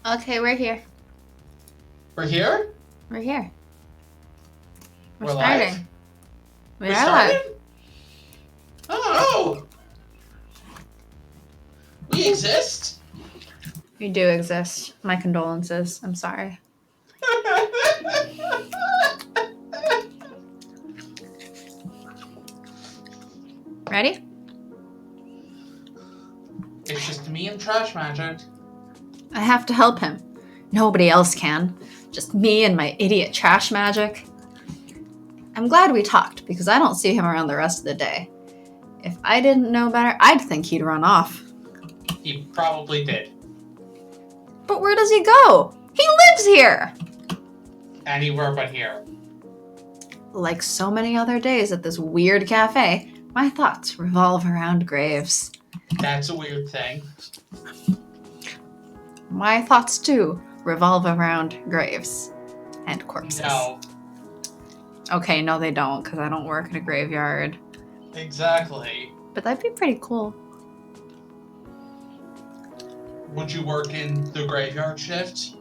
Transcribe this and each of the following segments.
Okay, we're here. We're here? We're here. We're starting. live? We We are started? live. Oh! We exist? We do exist. My condolences. I'm sorry. Ready? It's just me and trash magic. I have to help him. Nobody else can. Just me and my idiot trash magic. I'm glad we talked because I don't see him around the rest of the day. If I didn't know better, I'd think he'd run off. He probably did. But where does he go? He lives here! Anywhere but here. Like so many other days at this weird cafe, my thoughts revolve around graves. That's a weird thing. My thoughts, too, revolve around graves and corpses. No. Okay, no they don't, because I don't work in a graveyard. Exactly. But that'd be pretty cool. Would you work in the graveyard shift?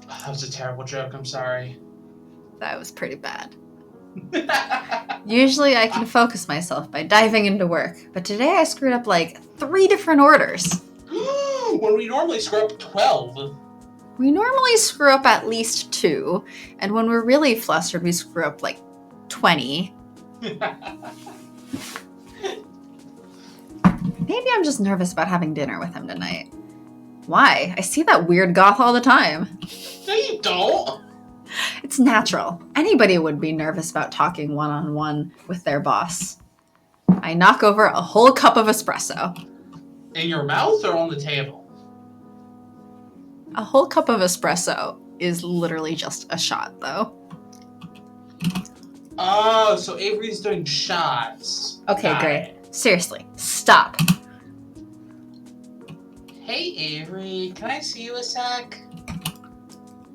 That was a terrible joke, I'm sorry. That was pretty bad. Usually I can focus myself by diving into work, but today I screwed up like 3 different orders. When we normally screw up 12. We normally screw up at least 2, and when we're really flustered, we screw up like 20. Maybe I'm just nervous about having dinner with him tonight. Why? I see that weird goth all the time. No, you don't. It's natural. Anybody would be nervous about talking one-on-one with their boss. I knock over a whole cup of espresso. In your mouth or on the table? A whole cup of espresso is literally just a shot, though. Oh, so Avery's doing shots. Okay, Got great. it. Seriously, stop. Hey, Avery, can I see you a sec?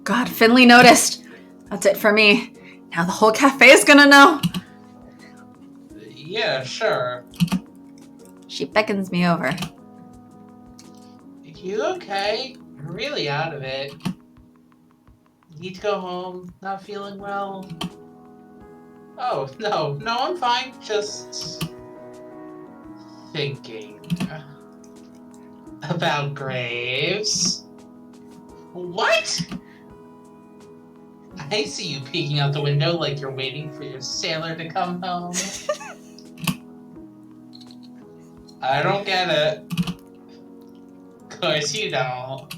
God, Finley noticed. That's it for me. Now the whole cafe is gonna know. Yeah, sure. She beckons me over. You okay? You're really out of it. Need to go home? Not feeling well? Oh, no, I'm fine. Just thinking about graves. What? I see you peeking out the window like you're waiting for your sailor to come home. I don't get it. Course you don't.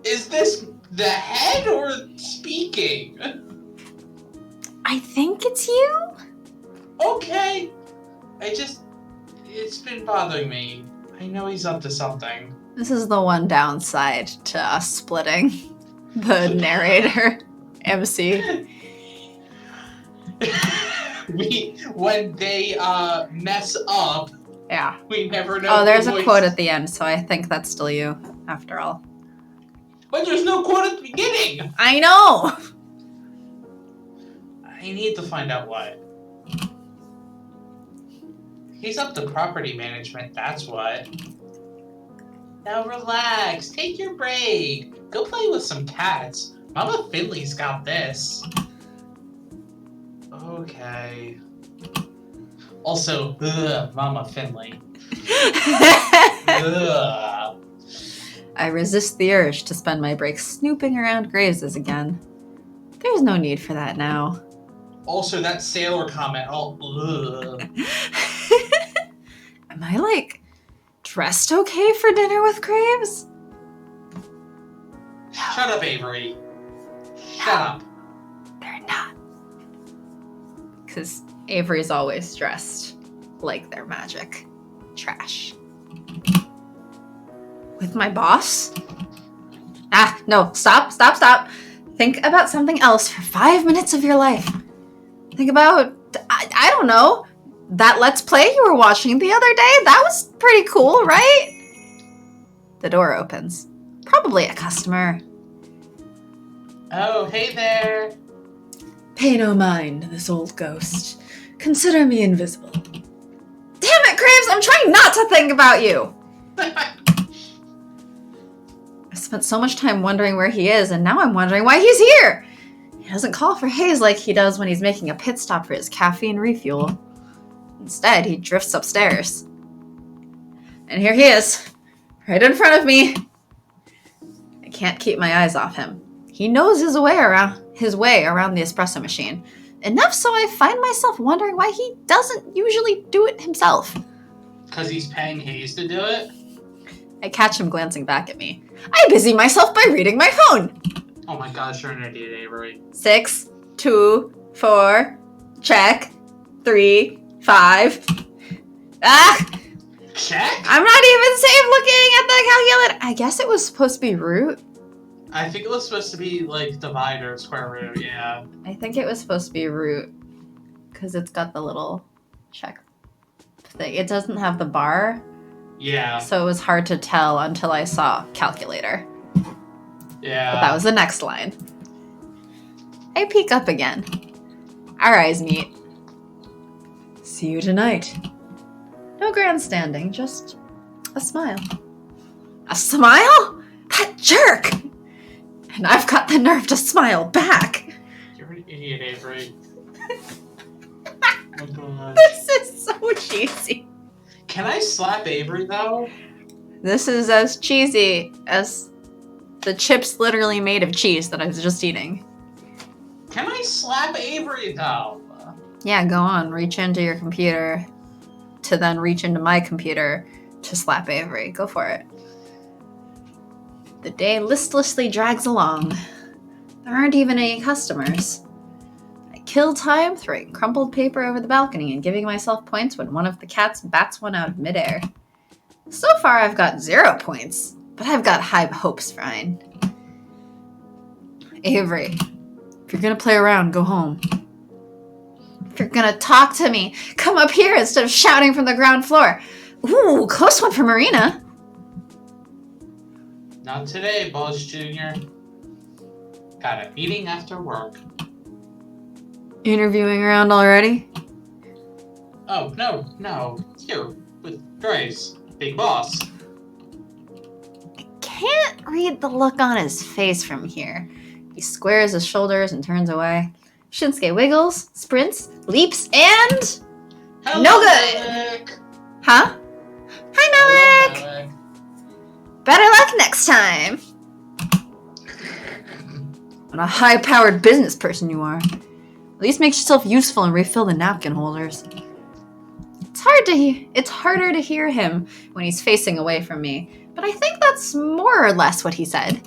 Is this the head or speaking? I think it's you? Okay. It's been bothering me. I know he's up to something. This is the one downside to us splitting. The narrator, MC. When they mess up, Yeah. we never know. Oh, there's the a voice. quote at the end, so I think that's still you, after all. But there's no quote at the beginning. I know! I need to find out what. He's up to property management, that's what. Now relax, take your break. Go play with some cats. Mama Finley's got this. Okay. Also, Mama Finley. Ugh. I resist the urge to spend my break snooping around graves again. There's no need for that now. Also, that sailor comment. Oh, ugh. Am I, like, dressed okay for dinner with graves? Shut up, Avery. Shut up. They're not. Because Avery's always dressed like they're magic. Trash. With my boss? Ah, no, stop. Think about something else for 5 minutes of your life. Think about, I don't know, that Let's Play you were watching the other day? That was pretty cool, right? The door opens. Probably a customer. Oh, hey there. Pay no mind, this old ghost. Consider me invisible. Damn it, Graves! I'm trying not to think about you! I spent so much time wondering where he is, and now I'm wondering why he's here! He doesn't call for Hayes like he does when he's making a pit stop for his caffeine refuel. Instead, he drifts upstairs. And here he is, right in front of me. I can't keep my eyes off him. He knows his way around the espresso machine. Enough so I find myself wondering why he doesn't usually do it himself. Because he's paying Hayes to do it? I catch him glancing back at me. I busy myself by reading my phone. Oh my gosh, you're an idiot, Avery. 6, 2, 4, check, 3, 5. Ah! Check? I'm not even safe looking at the calculator. I guess it was supposed to be root. I think it was supposed to be like divide or square root, yeah. I think it was supposed to be root because it's got the little check thing. It doesn't have the bar. Yeah. So it was hard to tell until I saw calculator. Yeah. But that was the next line. I peek up again. Our eyes meet. See you tonight. No grandstanding, just a smile. A smile? That jerk! And I've got the nerve to smile back. You're an idiot, Avery. Oh god. This is so cheesy. Can I slap Avery though? This is as cheesy as the chips literally made of cheese that I was just eating. Can I slap Avery though? Yeah, go on. Reach into your computer to then reach into my computer to slap Avery. Go for it. The day listlessly drags along. There aren't even any customers. I kill time throwing crumpled paper over the balcony and giving myself points when one of the cats bats one out of midair. So far I've got 0 points, but I've got high hopes, Ryan. Avery, if you're gonna play around, go home. If you're gonna talk to me, come up here instead of shouting from the ground floor. Ooh, close one for Marina. Not today, Boss Jr. Got a meeting after work. Interviewing around already? Oh, no. Here, with Grace, big boss. I can't read the look on his face from here. He squares his shoulders and turns away. Shinsuke wiggles, sprints, leaps, and... Hello, No good! Malik. Huh? Hi, Hello, Malik! Malik. Better luck next time! What a high-powered business person you are. At least make yourself useful and refill the napkin holders. It's harder to hear him when he's facing away from me, but I think that's more or less what he said.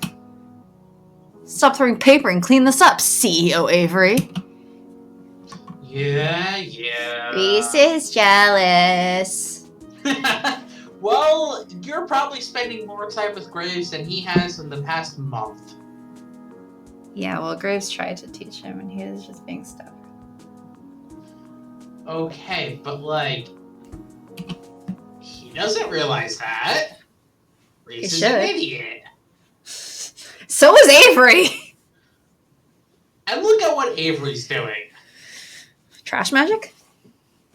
Stop throwing paper and clean this up, CEO Avery. Yeah. Reese is jealous. Well, you're probably spending more time with Graves than he has in the past month. Yeah, well, Graves tried to teach him, and he was just being stubborn. Okay, but like, he doesn't realize that. Reese is an idiot. So is Avery! And look at what Avery's doing. Trash magic?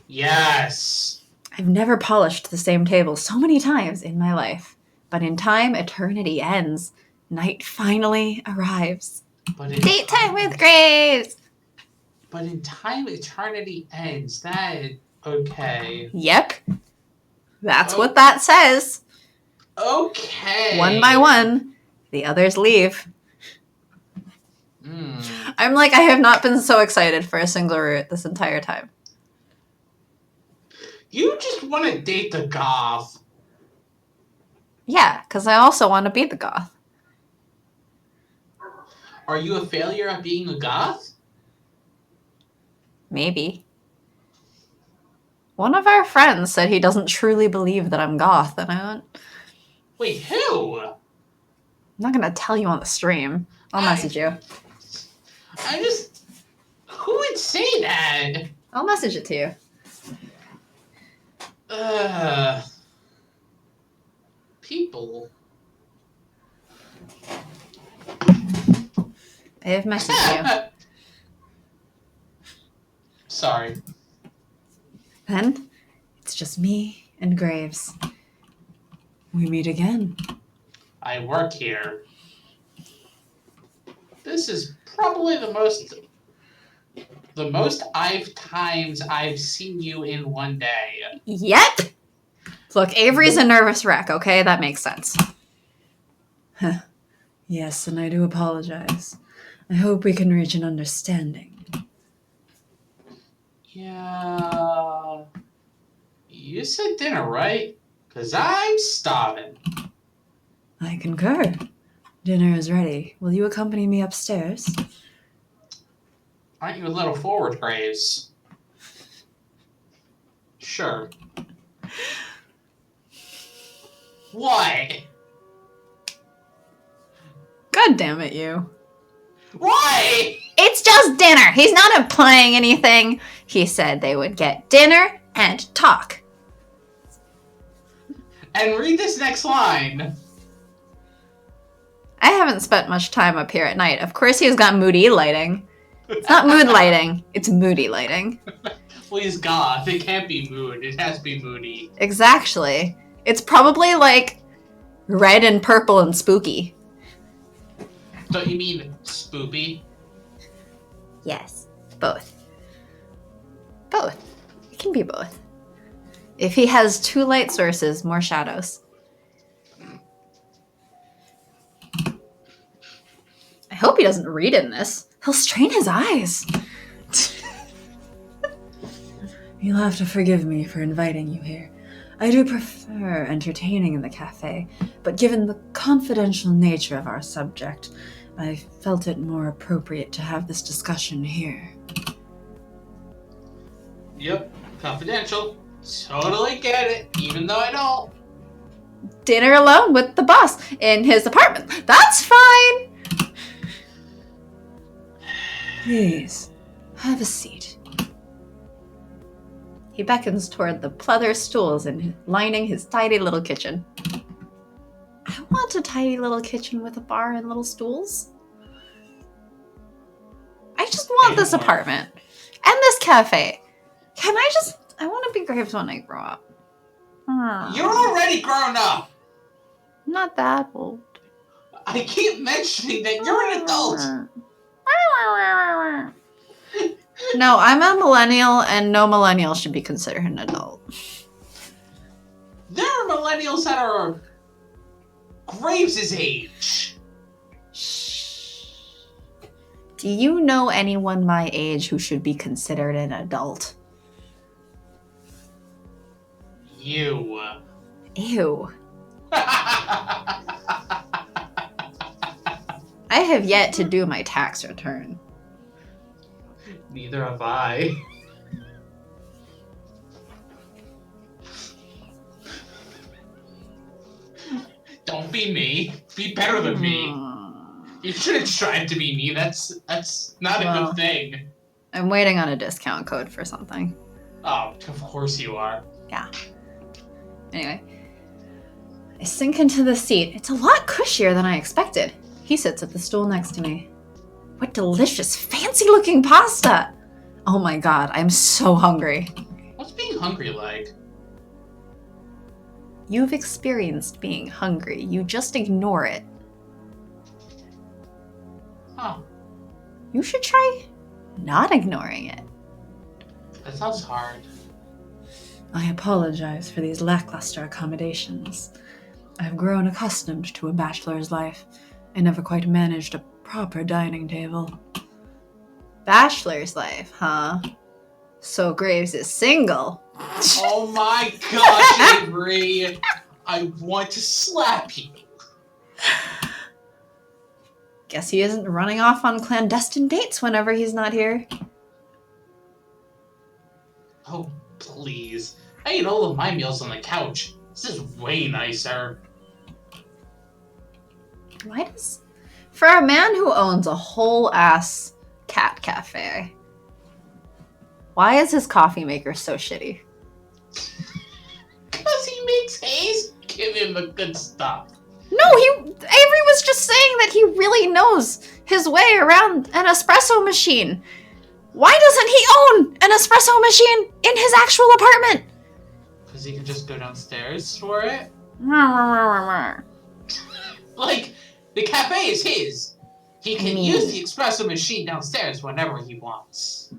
Yes. I've never polished the same table so many times in my life. But in time, eternity ends. Night finally arrives. Date time with Graves! But in time, eternity ends. Okay. Yep. That's what that says. Okay. One by one, the others leave. I'm like, I have not been so excited for a single route this entire time. You just want to date the goth. Yeah, because I also want to be the goth. Are you a failure at being a goth? Maybe. One of our friends said he doesn't truly believe that I'm goth, and I went... Wait, who? I'm not going to tell you on the stream. I'll message you. Who would say that? I'll message it to you. People. I have messaged you. Sorry. Then it's just me and Graves. We meet again. I work here. This is probably the most times I've seen you in one day. Yep. Look, Avery's a nervous wreck, okay? That makes sense. Yes, and I do apologize. I hope we can reach an understanding. Yeah. You said dinner, right? 'Cause I'm starving. I concur. Dinner is ready. Will you accompany me upstairs? Aren't you a little forward, Graves? Sure. What? God damn it, you. Why? It's just dinner. He's not implying anything. He said they would get dinner and talk. And read this next line. I haven't spent much time up here at night. Of course he's got moody lighting. It's not mood lighting. It's moody lighting. Well, he's goth. It can't be mood. It has to be moody. Exactly. It's probably like red and purple and spooky. Don't you mean spoopy? Yes. Both. Both. It can be both. If he has two light sources, more shadows. I hope he doesn't read in this. He'll strain his eyes. You'll have to forgive me for inviting you here. I do prefer entertaining in the cafe, but given the confidential nature of our subject, I felt it more appropriate to have this discussion here. Yep, confidential. Totally get it, even though I don't. Dinner alone with the boss in his apartment. That's fine. Please, have a seat. He beckons toward the pleather stools lining his tiny little kitchen. I want a tiny little kitchen with a bar and little stools. I just want this apartment. And this cafe. I want to be Graves when I grow up. You're already grown up. Not that old. I keep mentioning that you're an adult. No, I'm a millennial, and no millennial should be considered an adult. There are millennials that are Graves' age. Shh. Do you know anyone my age who should be considered an adult? You. Ew. I have yet to do my tax return. Neither have I. Don't be me. Be better than me. You shouldn't strive to be me. That's not a good thing. I'm waiting on a discount code for something. Oh, of course you are. Yeah. Anyway. I sink into the seat. It's a lot cushier than I expected. He sits at the stool next to me. What delicious, fancy-looking pasta! Oh my god, I'm so hungry. What's being hungry like? You've experienced being hungry. You just ignore it. Huh. You should try not ignoring it. That sounds hard. I apologize for these lackluster accommodations. I've grown accustomed to a bachelor's life. I never quite managed a proper dining table. Bachelor's life, huh? So Graves is single. Oh my gosh, Avery! I want to slap you. Guess he isn't running off on clandestine dates whenever he's not here. Oh, please. I eat all of my meals on the couch. This is way nicer. Why does... For a man who owns a whole-ass cat cafe, why is his coffee maker so shitty? Because he makes haze. Give him the good stuff. No, Avery was just saying that he really knows his way around an espresso machine. Why doesn't he own an espresso machine in his actual apartment? Because he can just go downstairs for it. I Like, the cafe is his. He can use the mean, espresso machine downstairs whenever he wants.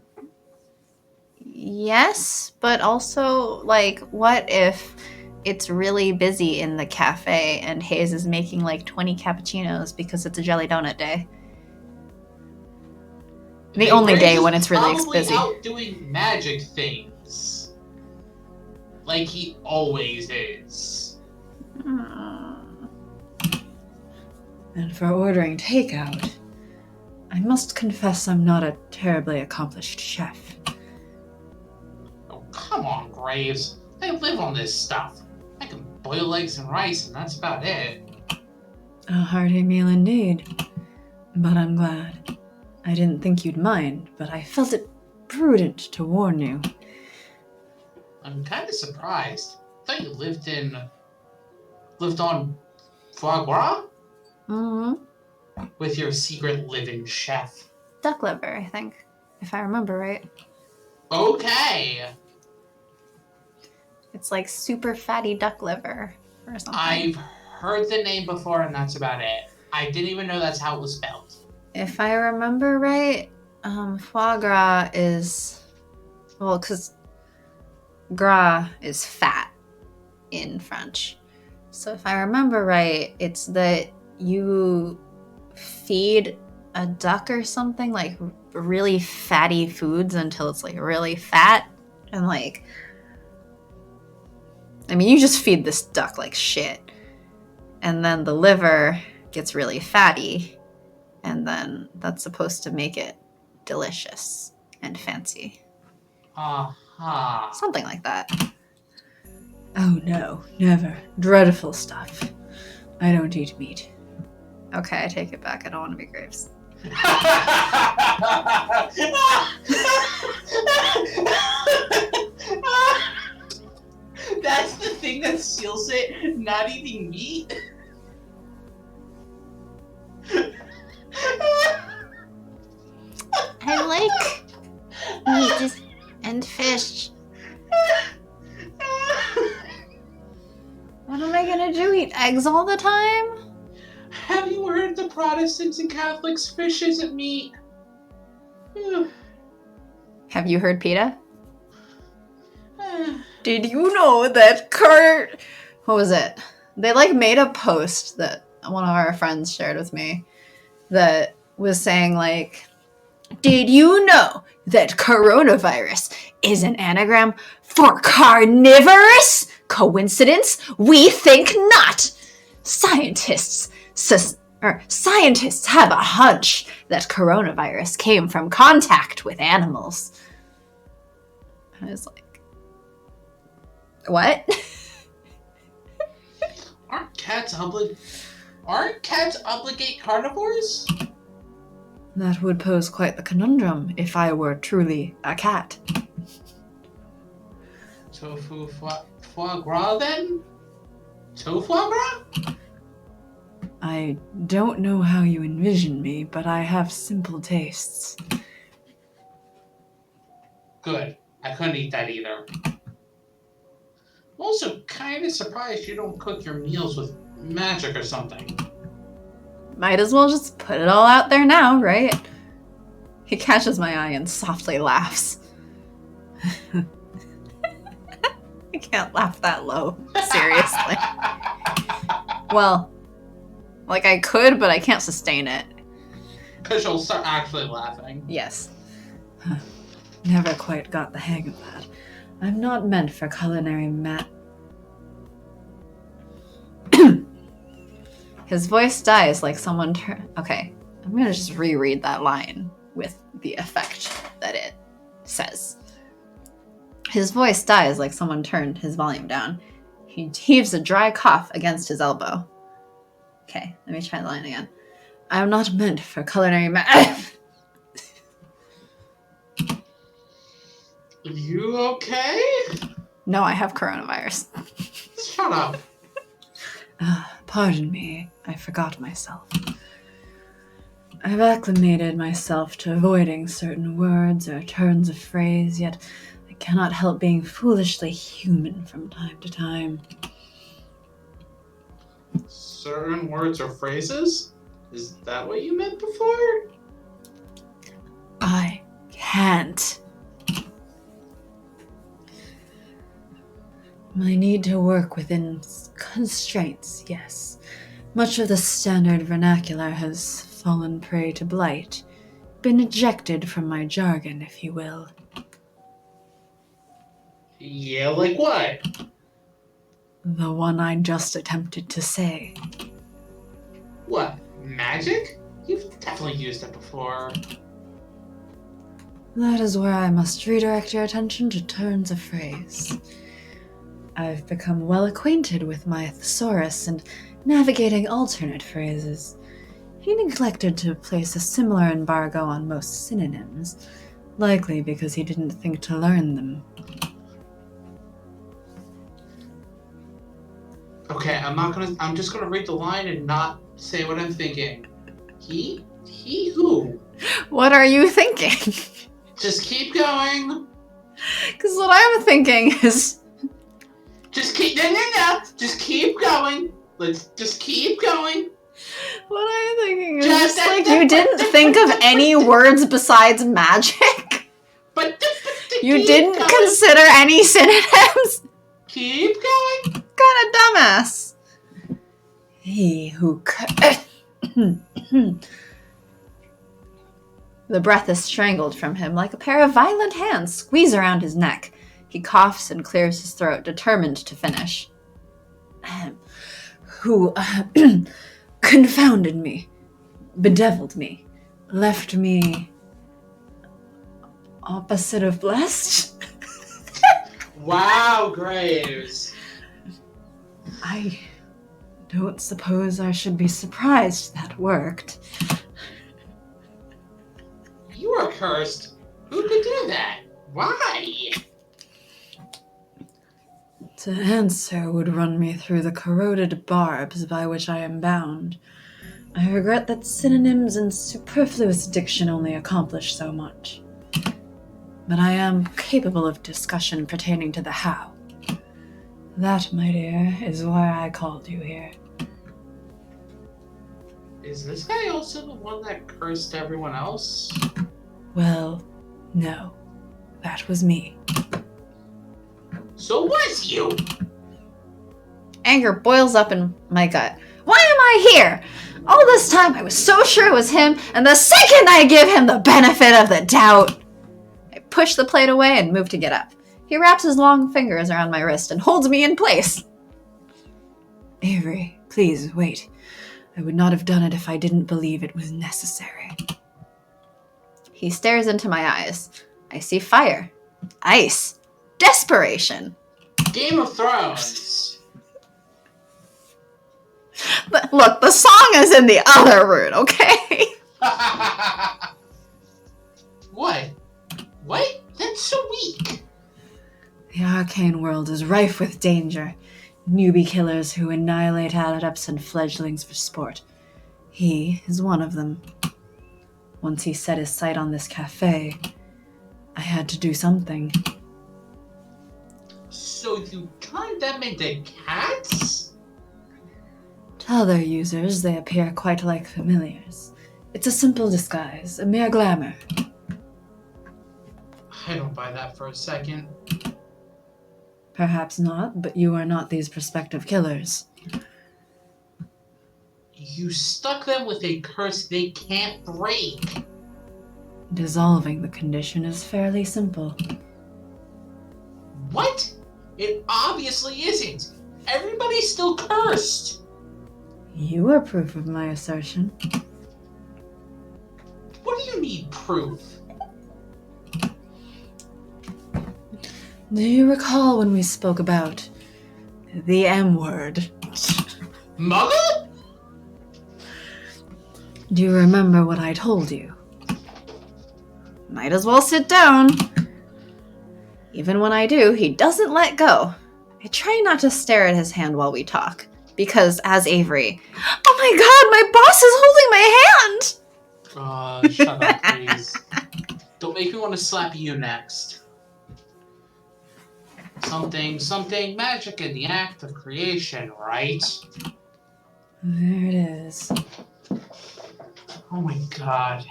yes, but also, like, what if it's really busy in the cafe and Hayes is making like 20 cappuccinos because it's a jelly donut day? The only day when it's really busy. Probably out doing magic things. Like he always is. And for ordering takeout, I must confess I'm not a terribly accomplished chef. Oh, come on, Graves. I live on this stuff. I can boil eggs and rice, and that's about it. A hearty meal indeed. But I'm glad. I didn't think you'd mind, but I felt it prudent to warn you. I'm kind of surprised. I thought you lived on foie gras? Mm-hmm. With your secret living chef. Duck liver, I think, if I remember right. Okay. It's like super fatty duck liver or something. I've heard the name before, and that's about it. I didn't even know that's how it was spelled. If I remember right, foie gras is, well, because gras is fat in French. So if I remember right, it's that you feed a duck or something like really fatty foods until it's like really fat, and like, I mean, you just feed this duck like shit, and then the liver gets really fatty, and then that's supposed to make it delicious and fancy. Something like that. Oh no, never. Dreadful stuff. I don't eat meat. Okay, I take it back. I don't want to be Graves. That's the thing that seals it, not eating meat? I like meat and fish. What am I gonna do? Eat eggs all the time? Have you heard the Protestants and Catholics fish isn't meat? Have you heard PETA? Did you know that what was it? They like made a post that one of our friends shared with me that was saying like, did you know that coronavirus is an anagram for carnivorous? Coincidence? We think not. Scientists have a hunch that coronavirus came from contact with animals. I was like, what? Aren't cats obligate carnivores? That would pose quite the conundrum if I were truly a cat. Tofu foie gras then? Tofu foie gras? I don't know how you envision me, but I have simple tastes. Good. I couldn't eat that either. I'm also kind of surprised you don't cook your meals with magic or something. Might as well just put it all out there now, right? He catches my eye and softly laughs. I can't laugh that low. Seriously. Well, like I could, but I can't sustain it. Because you'll start actually laughing. Yes. Never quite got the hang of that. I'm not meant for culinary His voice dies like someone Okay, I'm gonna just reread that line with the effect that it says. His voice dies like someone turned his volume down. He heaves a dry cough against his elbow. Okay, let me try the line again. I'm not meant for culinary You okay? No, I have coronavirus. Shut up. Pardon me, I forgot myself. I've acclimated myself to avoiding certain words or turns of phrase, yet I cannot help being foolishly human from time to time. Certain words or phrases? Is that what you meant before? I can't. My need to work within constraints, yes. Much of the standard vernacular has fallen prey to blight, been ejected from my jargon, if you will. Yeah, like what? The one I just attempted to say. What, magic? You've definitely used it before. That is where I must redirect your attention to turns of phrase. I've become well acquainted with my thesaurus and navigating alternate phrases. He neglected to place a similar embargo on most synonyms, likely because he didn't think to learn them. Okay, I'm just gonna read the line and not say what I'm thinking. He who? What are you thinking? Just keep going. Because what I'm thinking is... No. Just keep going. Let's just keep going. What I'm thinking is just like you didn't think of any words besides magic? But you didn't consider any synonyms? Keep going. What kind of dumbass? He who... The breath is strangled from him like a pair of violent hands squeeze around his neck. He coughs and clears his throat, determined to finish. Who confounded me, bedeviled me, left me opposite of blessed? Wow, Graves. I don't suppose I should be surprised that worked. You are cursed. Who could do that? Why? To answer would run me through the corroded barbs by which I am bound. I regret that synonyms and superfluous diction only accomplish so much. But I am capable of discussion pertaining to the how. That, my dear, is why I called you here. Is this guy also the one that cursed everyone else? Well, no. That was me. So was you! Anger boils up in my gut. Why am I here? All this time I was so sure it was him, and the second I give him the benefit of the doubt... I push the plate away and move to get up. He wraps his long fingers around my wrist and holds me in place. Avery, please, wait. I would not have done it if I didn't believe it was necessary. He stares into my eyes. I see fire, ice, desperation. Game of Thrones. Look, the song is in the other room, okay? What? What? That's so weak. The arcane world is rife with danger. Newbie killers who annihilate adepts and fledglings for sport. He is one of them. Once he set his sight on this cafe, I had to do something. So you turned them into cats? To other users, they appear quite like familiars. It's a simple disguise, a mere glamour. I don't buy that for a second. Perhaps not, but you are not these prospective killers. You stuck them with a curse they can't break. Dissolving the condition is fairly simple. What? It obviously isn't. Everybody's still cursed. You are proof of my assertion. What do you need proof? Do you recall when we spoke about the M word? Muggle? Do you remember what I told you? Might as well sit down. Even when I do, he doesn't let go. I try not to stare at his hand while we talk, because as Avery, oh my god, my boss is holding my hand! Shut up, please. Don't make me want to slap you next. Something magic in the act of creation, right? There it is. Oh my god.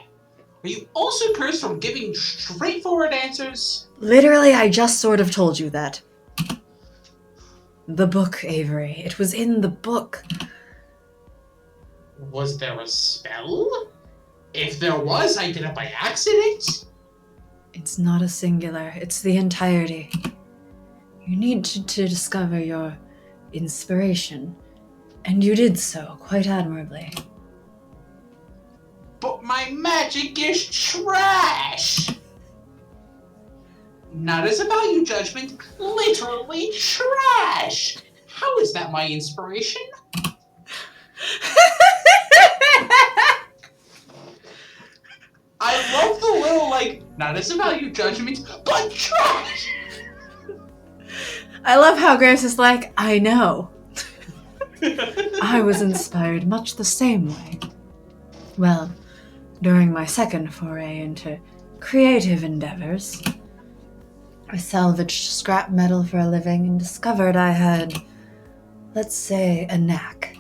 Are you also cursed from giving straightforward answers? Literally, I just sort of told you that. The book, Avery. It was in the book. Was there a spell? If there was, I did it by accident. It's not a singular. It's the entirety. You need to discover your inspiration. And you did so quite admirably. But my magic is trash! Not as a value judgment, literally trash! How is that my inspiration? I love the little, not as a value judgment, but trash! I love how Grace is like, I know. I was inspired much the same way. Well, during my second foray into creative endeavors, I salvaged scrap metal for a living and discovered I had, let's say, a knack.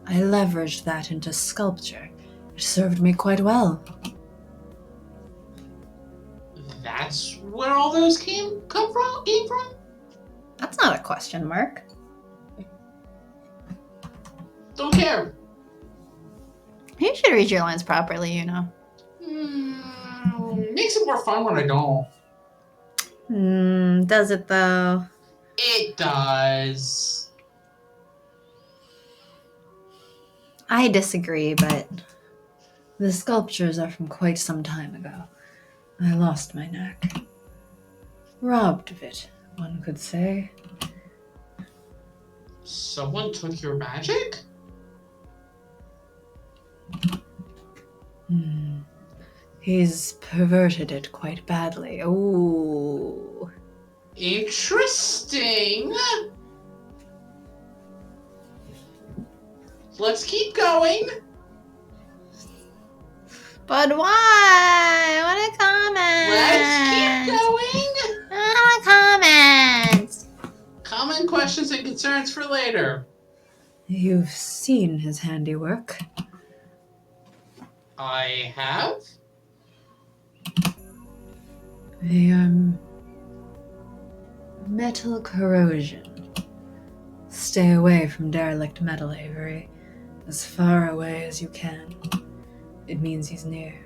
I leveraged that into sculpture. It served me quite well. That's where all those came from? That's not a question mark. Don't care. You should read your lines properly, you know. Makes it more fun when I don't. Does it though? It does. I disagree, but the sculptures are from quite some time ago. I lost my knack. Robbed of it, one could say. Someone took your magic? He's perverted it quite badly. Ooh. Interesting. Let's keep going. But why? What a comment. Let's keep going. I want a comment. Common questions and concerns for later. You've seen his handiwork. I have? Metal corrosion. Stay away from derelict metal, Avery. As far away as you can. It means he's near.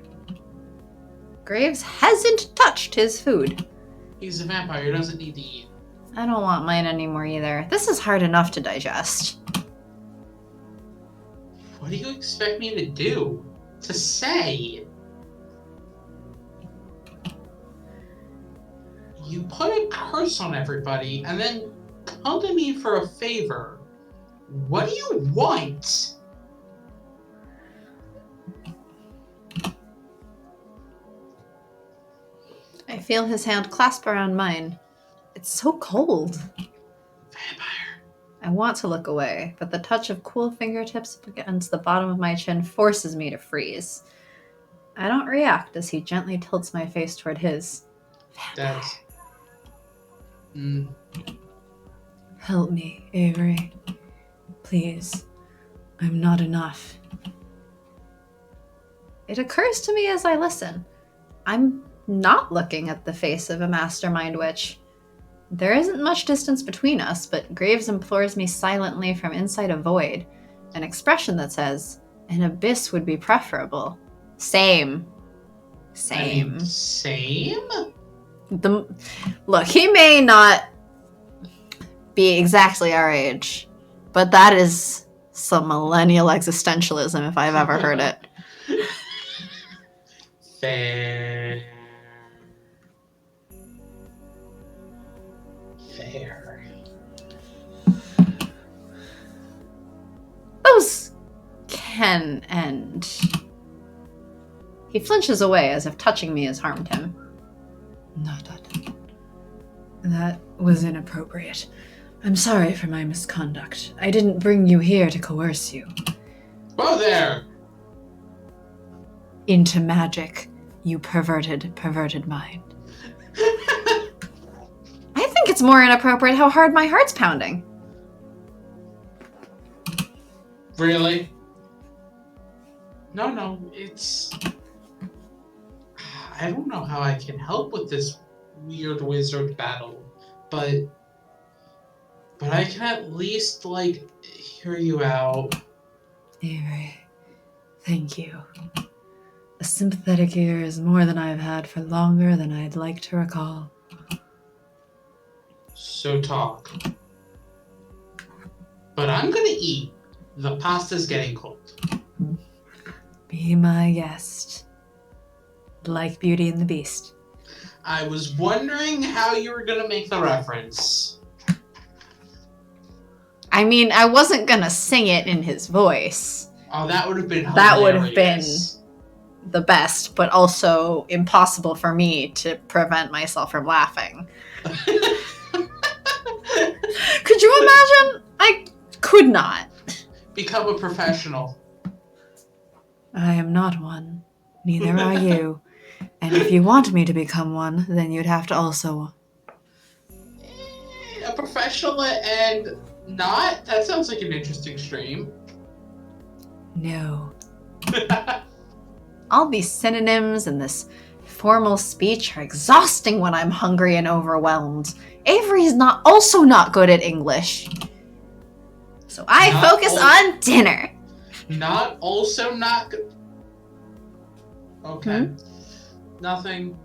Graves hasn't touched his food. He's a vampire, he doesn't need to eat. I don't want mine anymore either. This is hard enough to digest. What do you expect me to do? To say? You put a curse on everybody and then come to me for a favor. What do you want? I feel his hand clasp around mine. It's so cold. Vampire. I want to look away, but the touch of cool fingertips against the bottom of my chin forces me to freeze. I don't react as he gently tilts my face toward his. Vampire. That's... Help me, Avery. Please. I'm not enough. It occurs to me as I listen. I'm not looking at the face of a mastermind witch. There isn't much distance between us, but Graves implores me silently from inside a void, an expression that says, an abyss would be preferable. Same. Same? Look, he may not be exactly our age, but that is some millennial existentialism if I've ever heard it. Fair. Those can end. He flinches away as if touching me has harmed him. Not that. That was inappropriate. I'm sorry for my misconduct. I didn't bring you here to coerce you. Whoa there! into magic, you perverted mind. I think it's more inappropriate how hard my heart's pounding. Really? No, it's... I don't know how I can help with this weird wizard battle, but I can at least, like, hear you out. Avery, thank you. A sympathetic ear is more than I've had for longer than I'd like to recall. So talk. But I'm gonna eat. The pasta's getting cold. Be my guest. Like Beauty and the Beast. I was wondering how you were gonna make the reference. I mean, I wasn't gonna sing it in his voice. Oh, that would have been hilarious. That would have been the best, but also impossible for me to prevent myself from laughing. Could you imagine? I could not. Become a professional. I am not one. Neither are you. And if you want me to become one, then you'd have to also... A professional and not? That sounds like an interesting stream. No. All these synonyms and this formal speech are exhausting when I'm hungry and overwhelmed. Avery's also not good at English. So I focus on dinner. Not good. Okay. Nothing.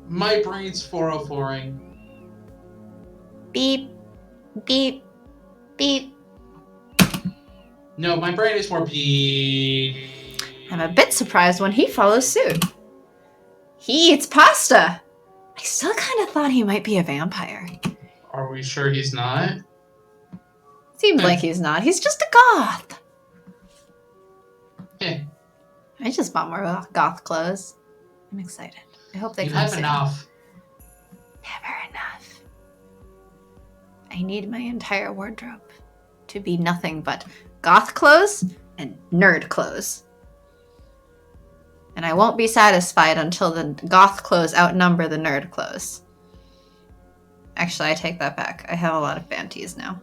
My brain's 404ing. Beep, beep, beep. No, my brain is more beep. I'm a bit surprised when he follows suit. He eats pasta. I still kind of thought he might be a vampire. Are we sure he's not? Seems like he's not. He's just a goth. Yeah. I just bought more goth clothes. I'm excited. I hope they come have soon. enough. Never enough. I need my entire wardrobe to be nothing but goth clothes and nerd clothes. And I won't be satisfied until the goth clothes outnumber the nerd clothes. Actually, I take that back. I have a lot of panties now.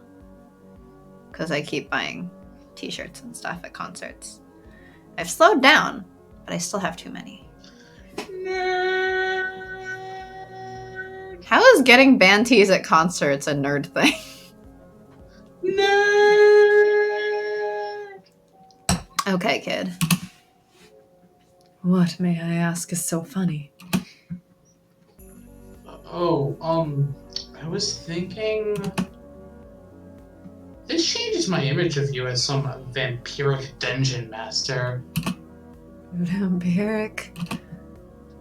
Because I keep buying t-shirts and stuff at concerts. I've slowed down, but I still have too many. Nerd. How is getting band tees at concerts a nerd thing? Nerd. Okay, kid. What, may I ask, is so funny? I was thinking... This changes my image of you as some vampiric dungeon master. Vampiric?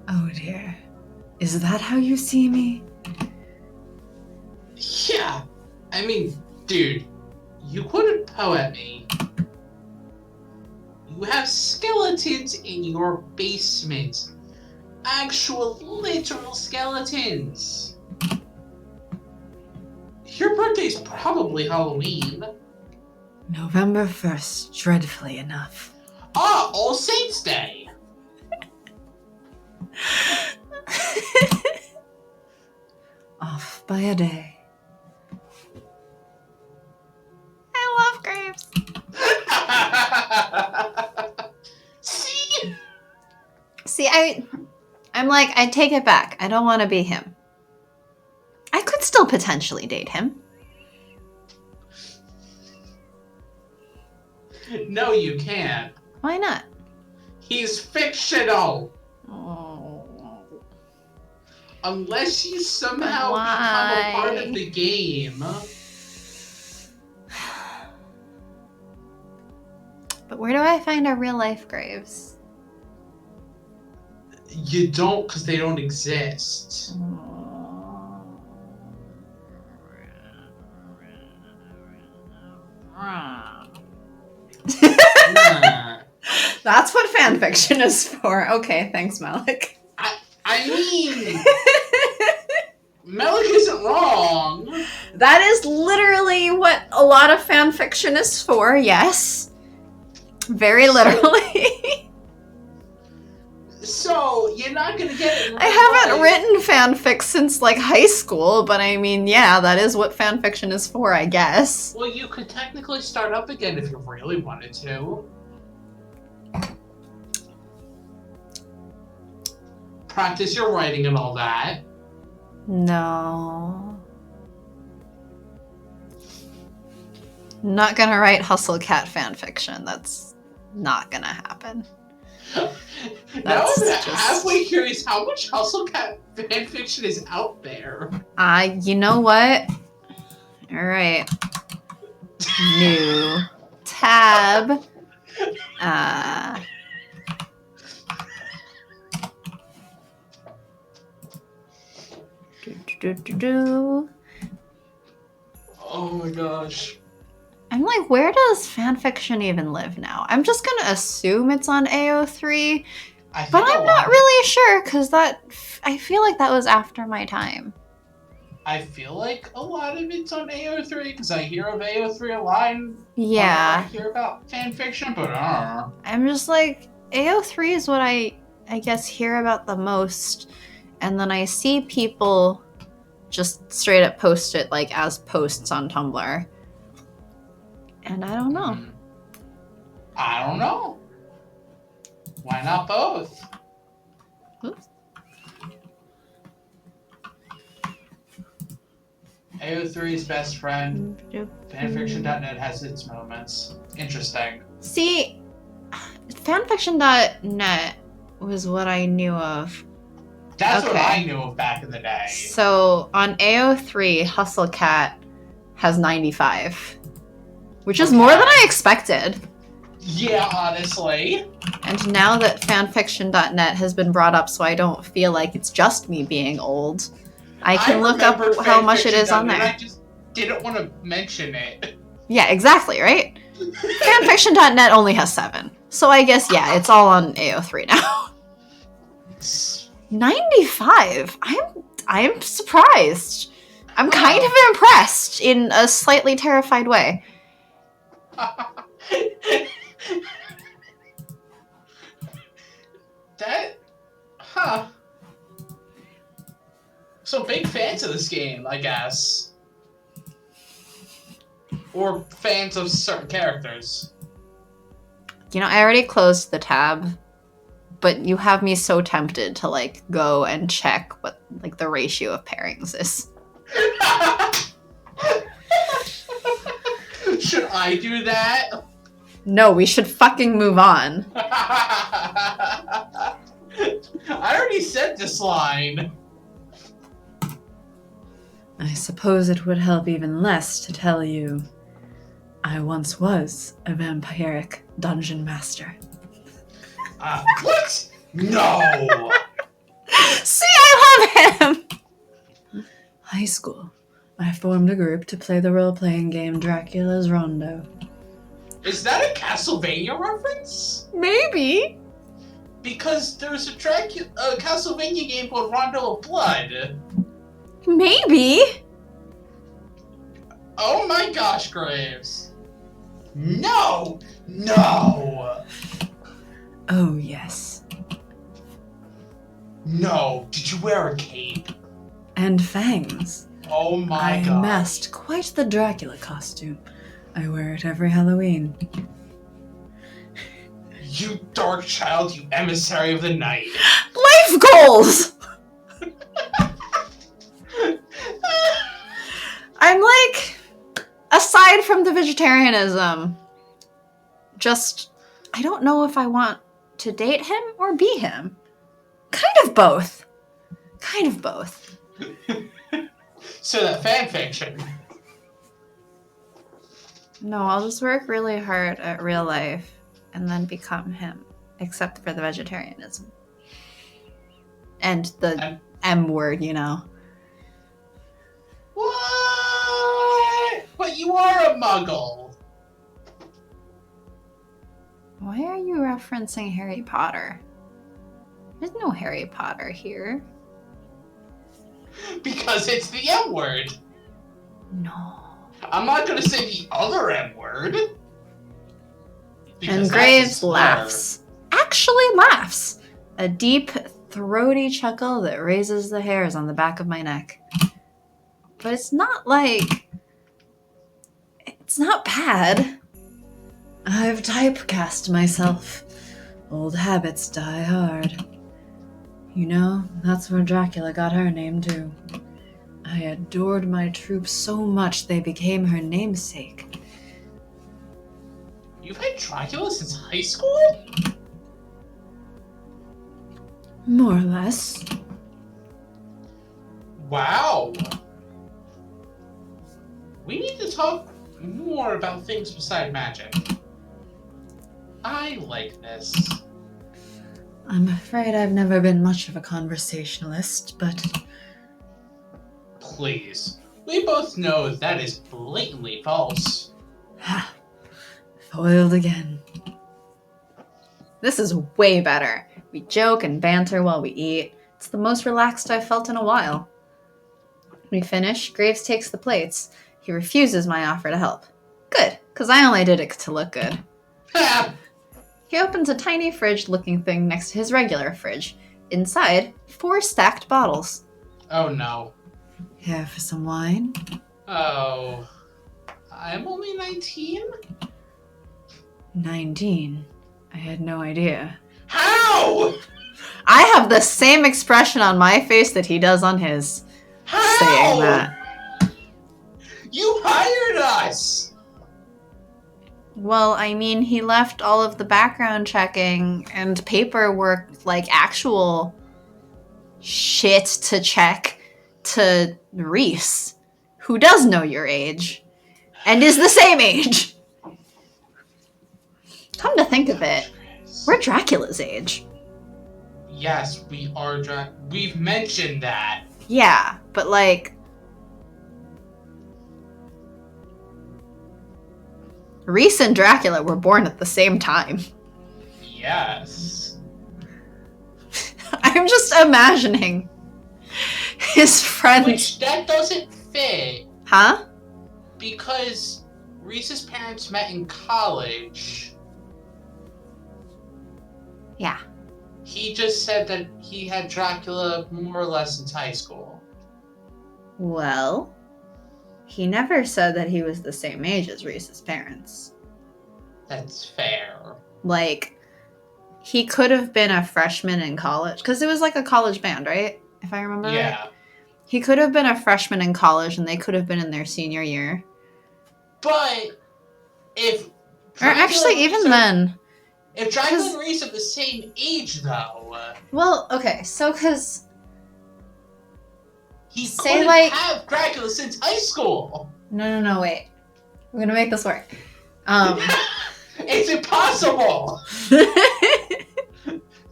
Oh dear. Is that how you see me? Yeah. I mean, dude, you couldn't poet me. You have skeletons in your basement. Actual, literal skeletons. Your birthday's probably Halloween. November 1st, dreadfully enough. Ah, All Saints Day. Off by a day. I love Graves. See, I'm like, I take it back. I don't want to be him. I could still potentially date him. No, you can't. Why not? He's fictional. Oh. Unless you somehow become a part of the game. But where do I find a real life Graves? You don't, because they don't exist. That's what fanfiction is for. Okay, thanks, Malik. I mean, Malik isn't wrong. That is literally what a lot of fan fiction is for, yes. Very literally. So, you're not gonna get it in I haven't written fanfic since, like, high school, but I mean, yeah, that is what fanfiction is for, I guess. Well, you could technically start up again if you really wanted to. Practice your writing and all that. No. Not gonna write Hustle Cat fanfiction. That's not gonna happen. Now I'm halfway curious how much Hustle Cat fanfiction is out there. You know what? Alright. New tab. Oh my gosh. I'm like, where does fanfiction even live now? I'm just gonna assume it's on AO3, but I'm not really sure because I feel like that was after my time. I feel like a lot of it's on AO3 because I hear of AO3 a lot. Yeah. I hear about fanfiction, but I'm just like, AO3 is what I guess hear about the most, and then I see people just straight up post it like as posts on Tumblr. And I don't know. I don't know. Why not both? Oops. AO3's best friend. Fanfiction.net has its moments. Interesting. See, fanfiction.net was what I knew of. That's what I knew of back in the day. So on AO3, Hustle Cat has 95. Which is more than I expected. Yeah, honestly. And now that fanfiction.net has been brought up so I don't feel like it's just me being old, I can look up how much it is on there. I just didn't want to mention it. Yeah, exactly, right? Fanfiction.net only has 7. So I guess, yeah, it's all on AO3 now. 95? I'm surprised. I'm kind of impressed in a slightly terrified way. So big fans of this game, I guess. Or fans of certain characters. You know, I already closed the tab, but you have me so tempted to, like, go and check what, like, the ratio of pairings is. Should I do that? No, we should fucking move on. I already said this line. I suppose it would help even less to tell you I once was a vampiric dungeon master. What? No! See, I love him! High school. I formed a group to play the role-playing game Dracula's Rondo. Is that a Castlevania reference? Maybe. Because there's a Castlevania game called Rondo of Blood. Maybe. Oh my gosh, Graves. No! No! Oh, yes. No. Did you wear a cape? And fangs. Oh my god. I amassed quite the Dracula costume. I wear it every Halloween. You dark child, you emissary of the night. Life goals! I'm like, aside from the vegetarianism, just, I don't know if I want to date him or be him. Kind of both. Kind of both. So that fanfiction. No, I'll just work really hard at real life and then become him, except for the vegetarianism. And the M word, you know. What? But you are a muggle. Why are you referencing Harry Potter? There's no Harry Potter here. Because it's the M word. No. I'm not gonna say the other M word. And Graves laughs. Actually laughs. A deep, throaty chuckle that raises the hairs on the back of my neck. But it's not like... It's not bad. I've typecast myself. Old habits die hard. You know, that's where Dracula got her name too. I adored my troupe so much they became her namesake. You've had Dracula since high school? More or less. Wow. We need to talk more about things beside magic. I like this. I'm afraid I've never been much of a conversationalist, but... Please. We both know that is blatantly false. Ha. Foiled again. This is way better. We joke and banter while we eat. It's the most relaxed I've felt in a while. When we finish, Graves takes the plates. He refuses my offer to help. Good, because I only did it to look good. He opens a tiny fridge-looking thing next to his regular fridge. Inside, 4 stacked bottles. Oh no. Care for some wine? Oh. I'm only 19? 19. I had no idea. How? I have the same expression on my face that he does on his. How? Saying that. You hired us! Well, I mean, he left all of the background checking and paperwork, like actual shit to check, to Reese, who does know your age and is the same age. Come to think of it, we're Dracula's age. Yes, we are we've mentioned that. Yeah, but like... Reese and Dracula were born at the same time. Yes. I'm just imagining his friend... Which, that doesn't fit. Huh? Because Reese's parents met in college. Yeah. He just said that he had Dracula more or less since high school. Well, he never said that he was the same age as Reese's parents. That's fair. Like, he could have been a freshman in college, because it was like a college band, right? If I remember right. Yeah. He could have been a freshman in college, and they could have been in their senior year. But if... Or actually, even then... If Dracula and Reese are the same age, though... Well, okay, so because... He say, couldn't like... have Dracula since high school! No, wait. We're gonna make this work. It's impossible!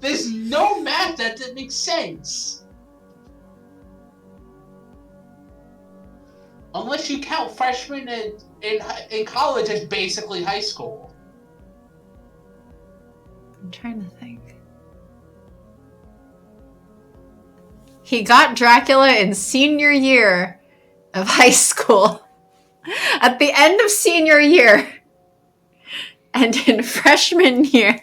There's no math that makes sense. Unless you count freshmen in college as basically high school. I'm trying to think. He got Dracula in senior year of high school. At the end of senior year. And in freshman year.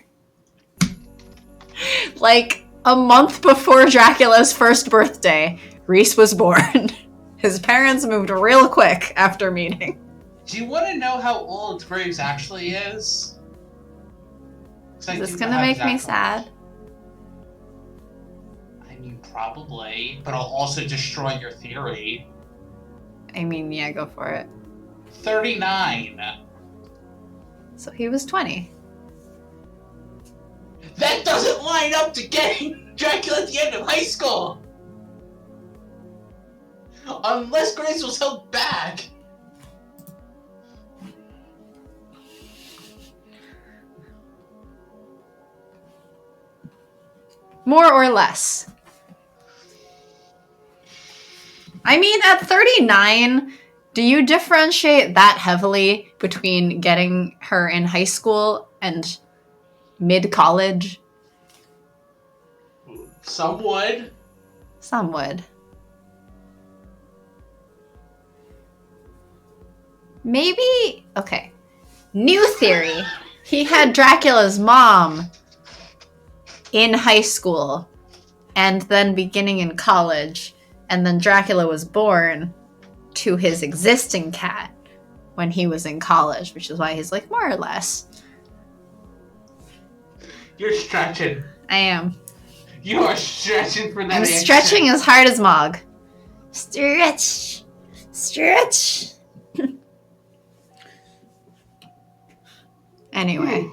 Like a month before Dracula's first birthday, Reese was born. His parents moved real quick after meeting. Do you want to know how old Graves actually is? Is this gonna make me sad? I mean, probably, but I'll also destroy your theory. I mean, yeah, go for it. 39. So he was 20. That doesn't line up to getting Dracula at the end of high school! Unless Grace was held back. More or less. I mean, at 39, do you differentiate that heavily between getting her in high school and mid-college? Some would. Some would. Maybe, okay. New theory. He had Dracula's mom in high school and then beginning in college. And then Dracula was born to his existing cat when he was in college, which is why he's like more or less. You're stretching. I am. You are stretching for that. I'm answer. stretching as hard as Mog. Stretch. Stretch. Anyway.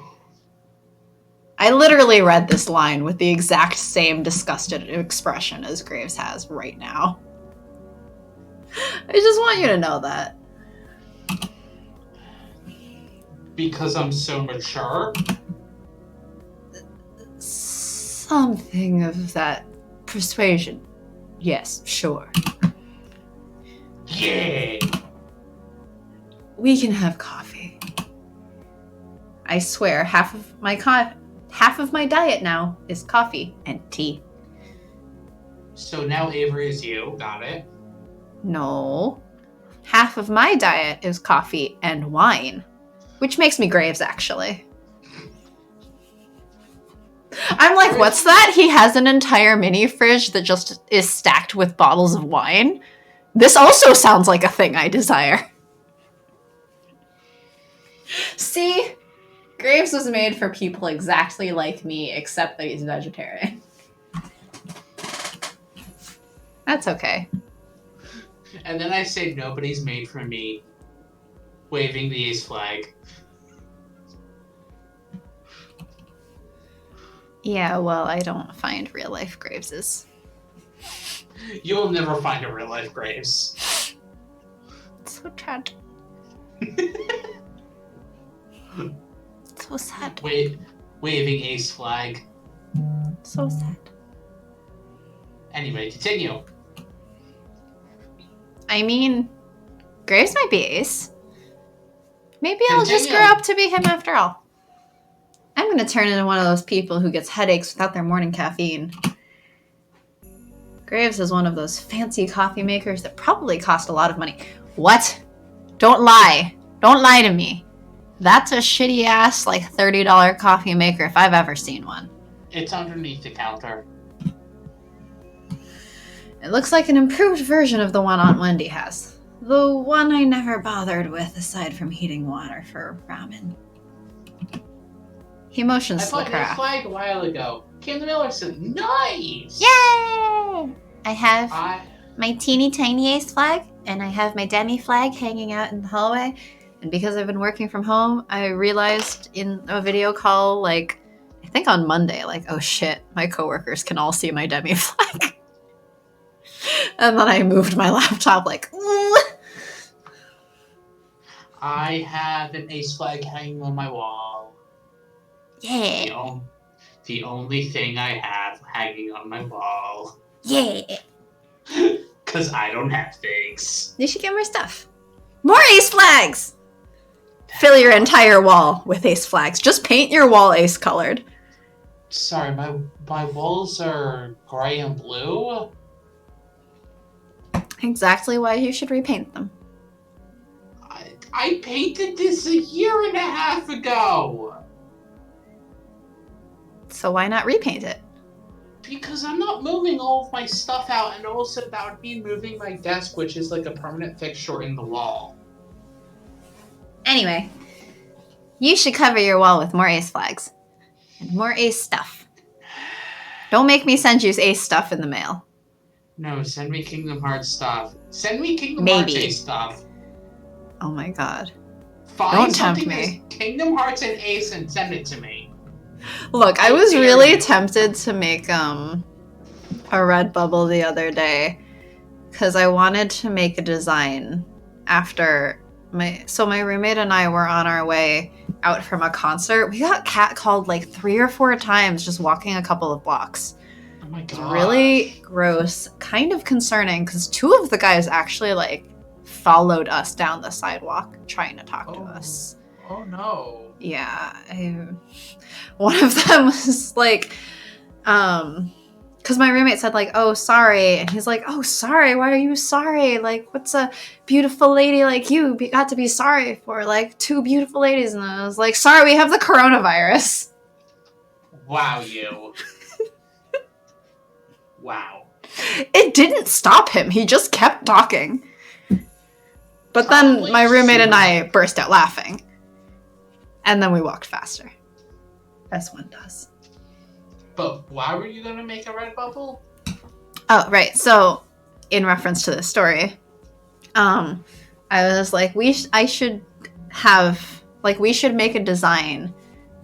I literally read this line with the exact same disgusted expression as Graves has right now. I just want you to know that. Because I'm so mature? Something of that persuasion. Yes, sure. Yeah! We can have coffee. I swear, half of my diet now is coffee and tea. So now Avery is you. Got it. No. Half of my diet is coffee and wine. Which makes me Graves, actually. I'm like, what's that? He has an entire mini fridge that just is stacked with bottles of wine. This also sounds like a thing I desire. See? Graves was made for people exactly like me, except that he's vegetarian. That's okay. And then I say nobody's made for me. Waving the ace flag. Yeah, well, I don't find real life Graveses. You will never find a real life Graves. It's so sad. So sad. Waving ace flag. So sad. Anyway, continue. I mean, Graves might be ace. Maybe I'll just grow up to be him after all. I'm going to turn into one of those people who gets headaches without their morning caffeine. Graves is one of those fancy coffee makers that probably cost a lot of money. What? Don't lie. Don't lie to me. That's a shitty ass, like, $30 coffee maker if I've ever seen one. It's underneath the counter. It looks like an improved version of the one Aunt Wendy has. The one I never bothered with aside from heating water for ramen. He motions to the I craft. bought a flag a while ago. Kim Miller said, nice! Yay! I have my teeny tiny ace flag, and I have my demi flag hanging out in the hallway. And because I've been working from home, I realized in a video call, like, I think on Monday, like, oh shit, my coworkers can all see my demi flag. And then I moved my laptop, like, ooh. I have an ace flag hanging on my wall. Yeah. The only thing I have hanging on my wall. Yeah. Because I don't have things. You should get more stuff. More ace flags! Fill your entire wall with ace flags. Just paint your wall ace colored. Sorry, my walls are gray and blue. Exactly why you should repaint them. I painted this 1.5 years ago. So why not repaint it? Because I'm not moving all of my stuff out, and also that would mean moving my desk, which is like a permanent fixture in the wall. Anyway, you should cover your wall with more ace flags. And more ace stuff. Don't make me send you ace stuff in the mail. No, send me Kingdom Hearts stuff. Send me Kingdom Hearts ace stuff. Oh my god. Find Don't tempt something me. that's Kingdom Hearts and ace and send it to me. Look, I was really tempted to make a Redbubble the other day because I wanted to make a design after my roommate and I were on our way out from a concert. We got catcalled like 3 or 4 times just walking a couple of blocks. Oh my god. It's really gross, kind of concerning because 2 of the guys actually like followed us down the sidewalk trying to talk to us. Oh no. Yeah, one of them was like, because my roommate said like, "Oh, sorry," and he's like, "Oh, sorry? Why are you sorry? Like, what's a beautiful lady like you got to be sorry for? Like, two beautiful ladies." And I was like, "Sorry, we have the coronavirus." Wow, you. Wow. It didn't stop him. He just kept talking. But then Probably my roommate and super- I burst out laughing, and then we walked faster, as one does. But why were you gonna make a red bubble? Oh, right. So, in reference to this story, I was like, we should make a design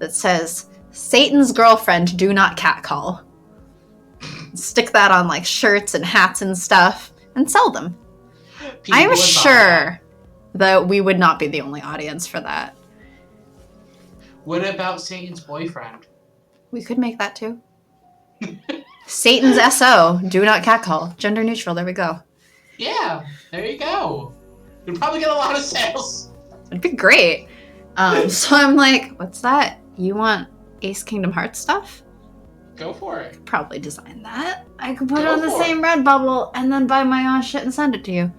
that says Satan's girlfriend, do not catcall. Stick that on like shirts and hats and stuff and sell them. People I'm would buy sure that we would not be the only audience for that. What about Satan's boyfriend? We could make that too. Satan's SO, do not catcall. Gender neutral, there we go. Yeah, there you go. You'll probably get a lot of sales. It'd be great. So I'm like, what's that? You want Ace Kingdom Hearts stuff? Go for it. Probably design that. I could put it Go on the for same it. red bubble and then buy my own shit and send it to you.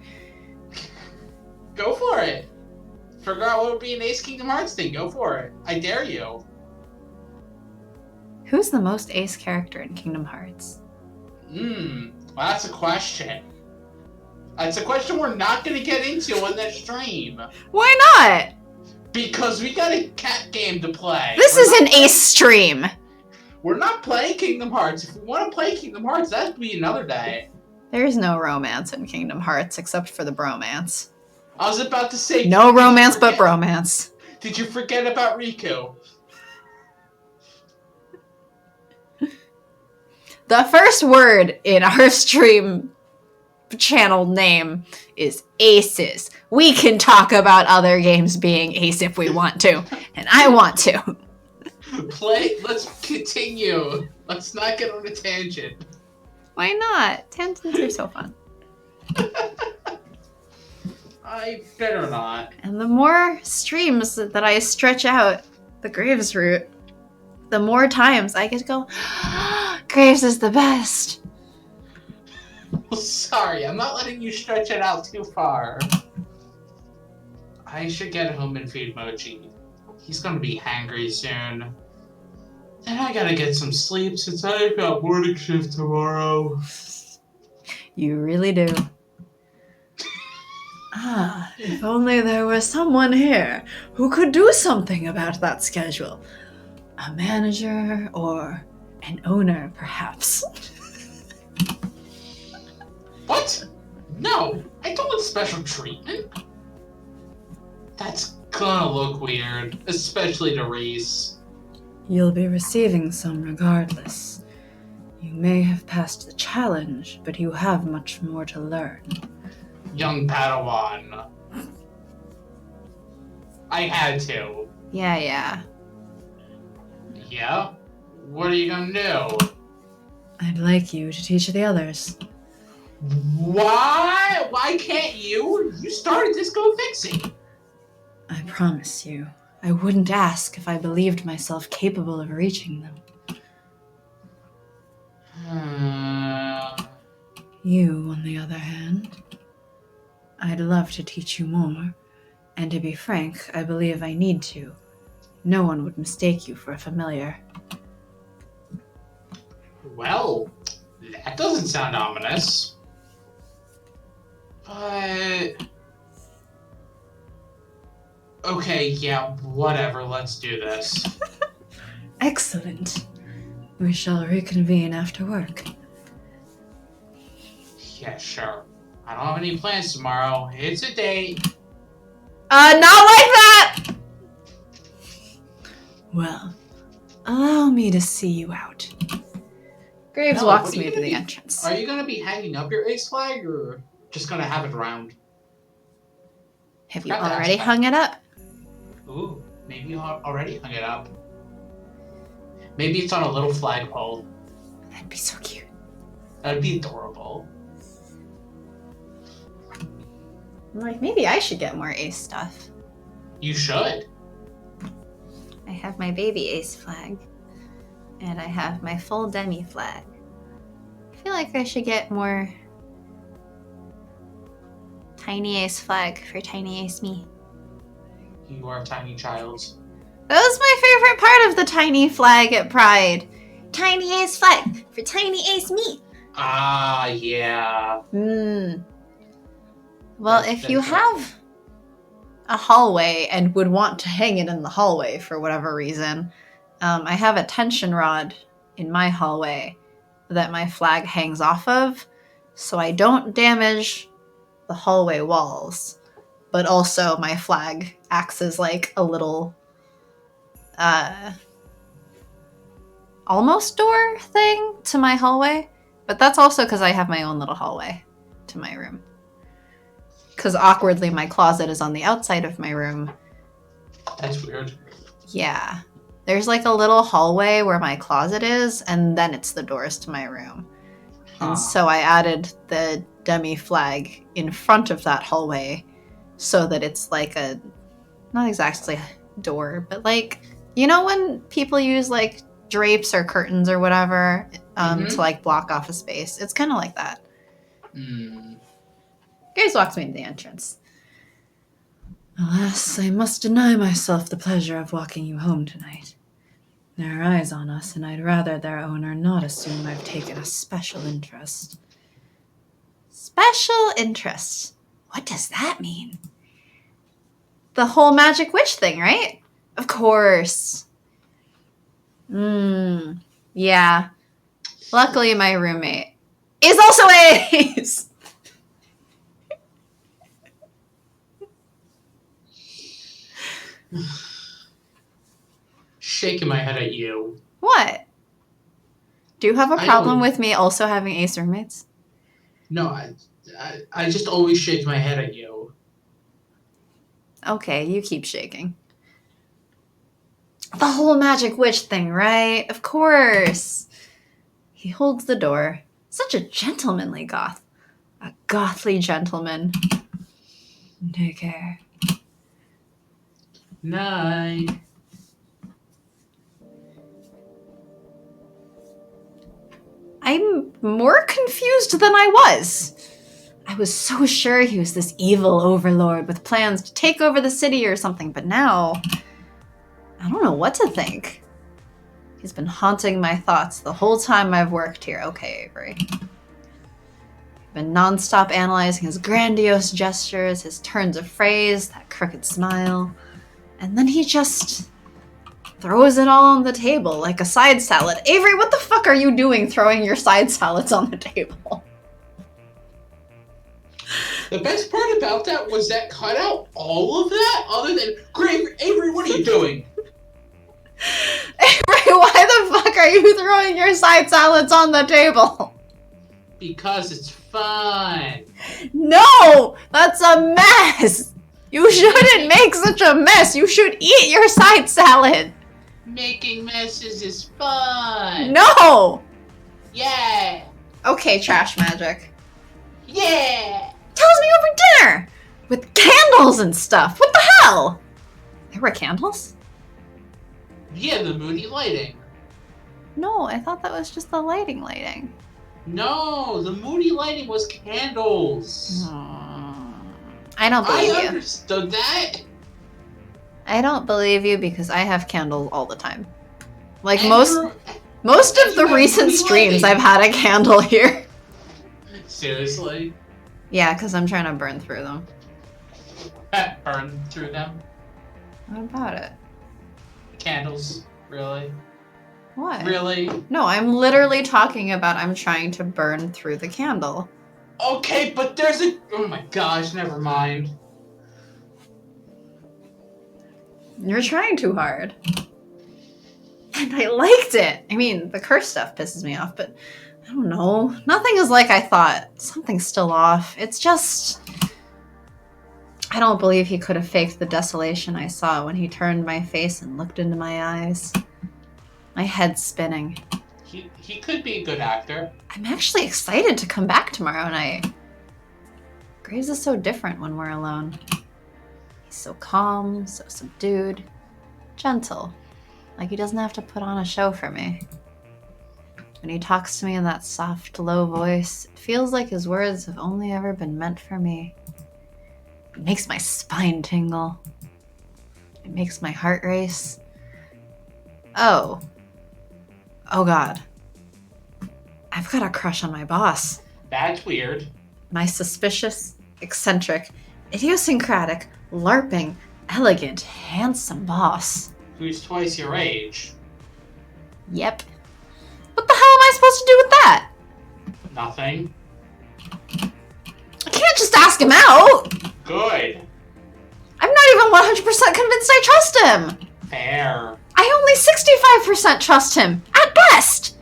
Go for it. Figure out what would be an Ace Kingdom Hearts thing. Go for it. I dare you. Who's the most Ace character in Kingdom Hearts? Well, that's a question. It's a question we're not going to get into on this stream. Why not? Because we got a cat game to play. This is an Ace stream. We're not playing Kingdom Hearts. If we want to play Kingdom Hearts, that'd be another day. There's no romance in Kingdom Hearts except for the bromance. I was about to say... No romance but bromance. Did you forget about Riku? The first word in our stream channel name is aces. We can talk about other games being ace if we want to, and I want to. Let's continue. Let's not get on a tangent. Why not? Tangents are so fun. I better not. And the more streams that I stretch out the Graves route, the more times I get to go, Graves is the best. Sorry, I'm not letting you stretch it out too far. I should get home and feed Mochi. He's gonna be hangry soon. Then I gotta get some sleep since I've got morning shift tomorrow. You really do. If only there was someone here who could do something about that schedule. A manager or an owner, perhaps. What? No, I don't want special treatment. That's gonna look weird, especially to Reese. You'll be receiving some regardless. You may have passed the challenge, but you have much more to learn. Young Padawan. I had to. Yeah. Yeah? What are you gonna do? I'd like you to teach the others. Why? Why can't you? You started this, go fix it. I promise you, I wouldn't ask if I believed myself capable of reaching them. You, on the other hand, I'd love to teach you more, and to be frank, I believe I need to. No one would mistake you for a familiar. Well, that doesn't sound ominous. But... Okay, yeah, whatever, let's do this. Excellent. We shall reconvene after work. Yeah, sure. I don't have any plans tomorrow. It's a date. Not like that! Well, allow me to see you out. Graves No, walks what are you me to gonna the be- entrance. Are you gonna be hanging up your ace flag, or just gonna have it around? Have you Forgot to already ask that. hung it up? Ooh, maybe you already hung it up. Maybe it's on a little flagpole. That'd be so cute. That'd be adorable. I'm like, maybe I should get more Ace stuff. You should. I have my baby Ace flag. And I have my full Demi flag. feel like I should get more Tiny Ace flag for Tiny Ace me. You are a tiny child. That was my favorite part of the tiny flag at Pride. Tiny Ace flag for Tiny Ace me. Ah, yeah. Well, if you have a hallway and would want to hang it in the hallway for whatever reason, I have a tension rod in my hallway that my flag hangs off of, so I don't damage the hallway walls, but also my flag acts as like a little almost door thing to my hallway. But that's also because I have my own little hallway to my room. Because awkwardly, my closet is on the outside of my room. That's weird. Yeah. There's like a little hallway where my closet is, and then it's the doors to my room. And so I added the dummy flag in front of that hallway so that it's like a, not exactly a door, but like, you know when people use like drapes or curtains or whatever to like block off a space? It's kind of like that. Graves walks me to the entrance. Alas, I must deny myself the pleasure of walking you home tonight. There are eyes on us, and I'd rather their owner not assume I've taken a special interest. Special interest? What does that mean? The whole magic witch thing, right? Of course. Yeah. Luckily, my roommate is also Ace! Shaking my head at you. What? Do you have a problem with me also having Ace roommates? No, I just always shake my head at you. Okay, you keep shaking. The whole magic witch thing, right? Of course. He holds the door. Such a gentlemanly goth. A gothly gentleman. Take care. Night. I'm more confused than I was. I was so sure he was this evil overlord with plans to take over the city or something, but now I don't know what to think. He's been haunting my thoughts the whole time I've worked here. Okay, Avery. I've been nonstop analyzing his grandiose gestures, his turns of phrase, that crooked smile, and then he just throws it all on the table like a side salad. Avery, what the fuck are you doing throwing your side salads on the table? The best part about that was that cut out all of that other than, Avery, what are you doing? Avery, why the fuck are you throwing your side salads on the table? Because it's fun. No! That's a mess! You shouldn't make such a mess! You should eat your side salad! Making messes is fun. No! Yeah. Okay, trash magic. Yeah. Tells me over dinner! With candles and stuff! What the hell? There were candles? Yeah, the moody lighting. No, I thought that was just the lighting. No, the moody lighting was candles. I don't believe you. I understood that. I don't believe you because I have candles all the time. Like most of the recent streams I've had a candle here. Seriously? Yeah, because I'm trying to burn through them. Burn through them? What about it? Candles? Really? What? Really? No, I'm literally talking about I'm trying to burn through the candle. Okay, but there's a... Oh my gosh, never mind. You're trying too hard. And I liked it. I mean, the curse stuff pisses me off, but I don't know. Nothing is like I thought. Something's still off. It's just... I don't believe he could have faked the desolation I saw when he turned my face and looked into my eyes. My head's spinning. He could be a good actor. I'm actually excited to come back tomorrow night. Graves is so different when we're alone. He's so calm, so subdued, gentle. Like he doesn't have to put on a show for me. When he talks to me in that soft, low voice, it feels like his words have only ever been meant for me. It makes my spine tingle. It makes my heart race. Oh. Oh God. I've got a crush on my boss. That's weird. My suspicious, eccentric, idiosyncratic, LARPing, elegant, handsome boss. Who's twice your age? Yep. What the hell am I supposed to do with that? Nothing. I can't just ask him out. Good. I'm not even 100% convinced I trust him. Fair. I only 65% trust him, at best.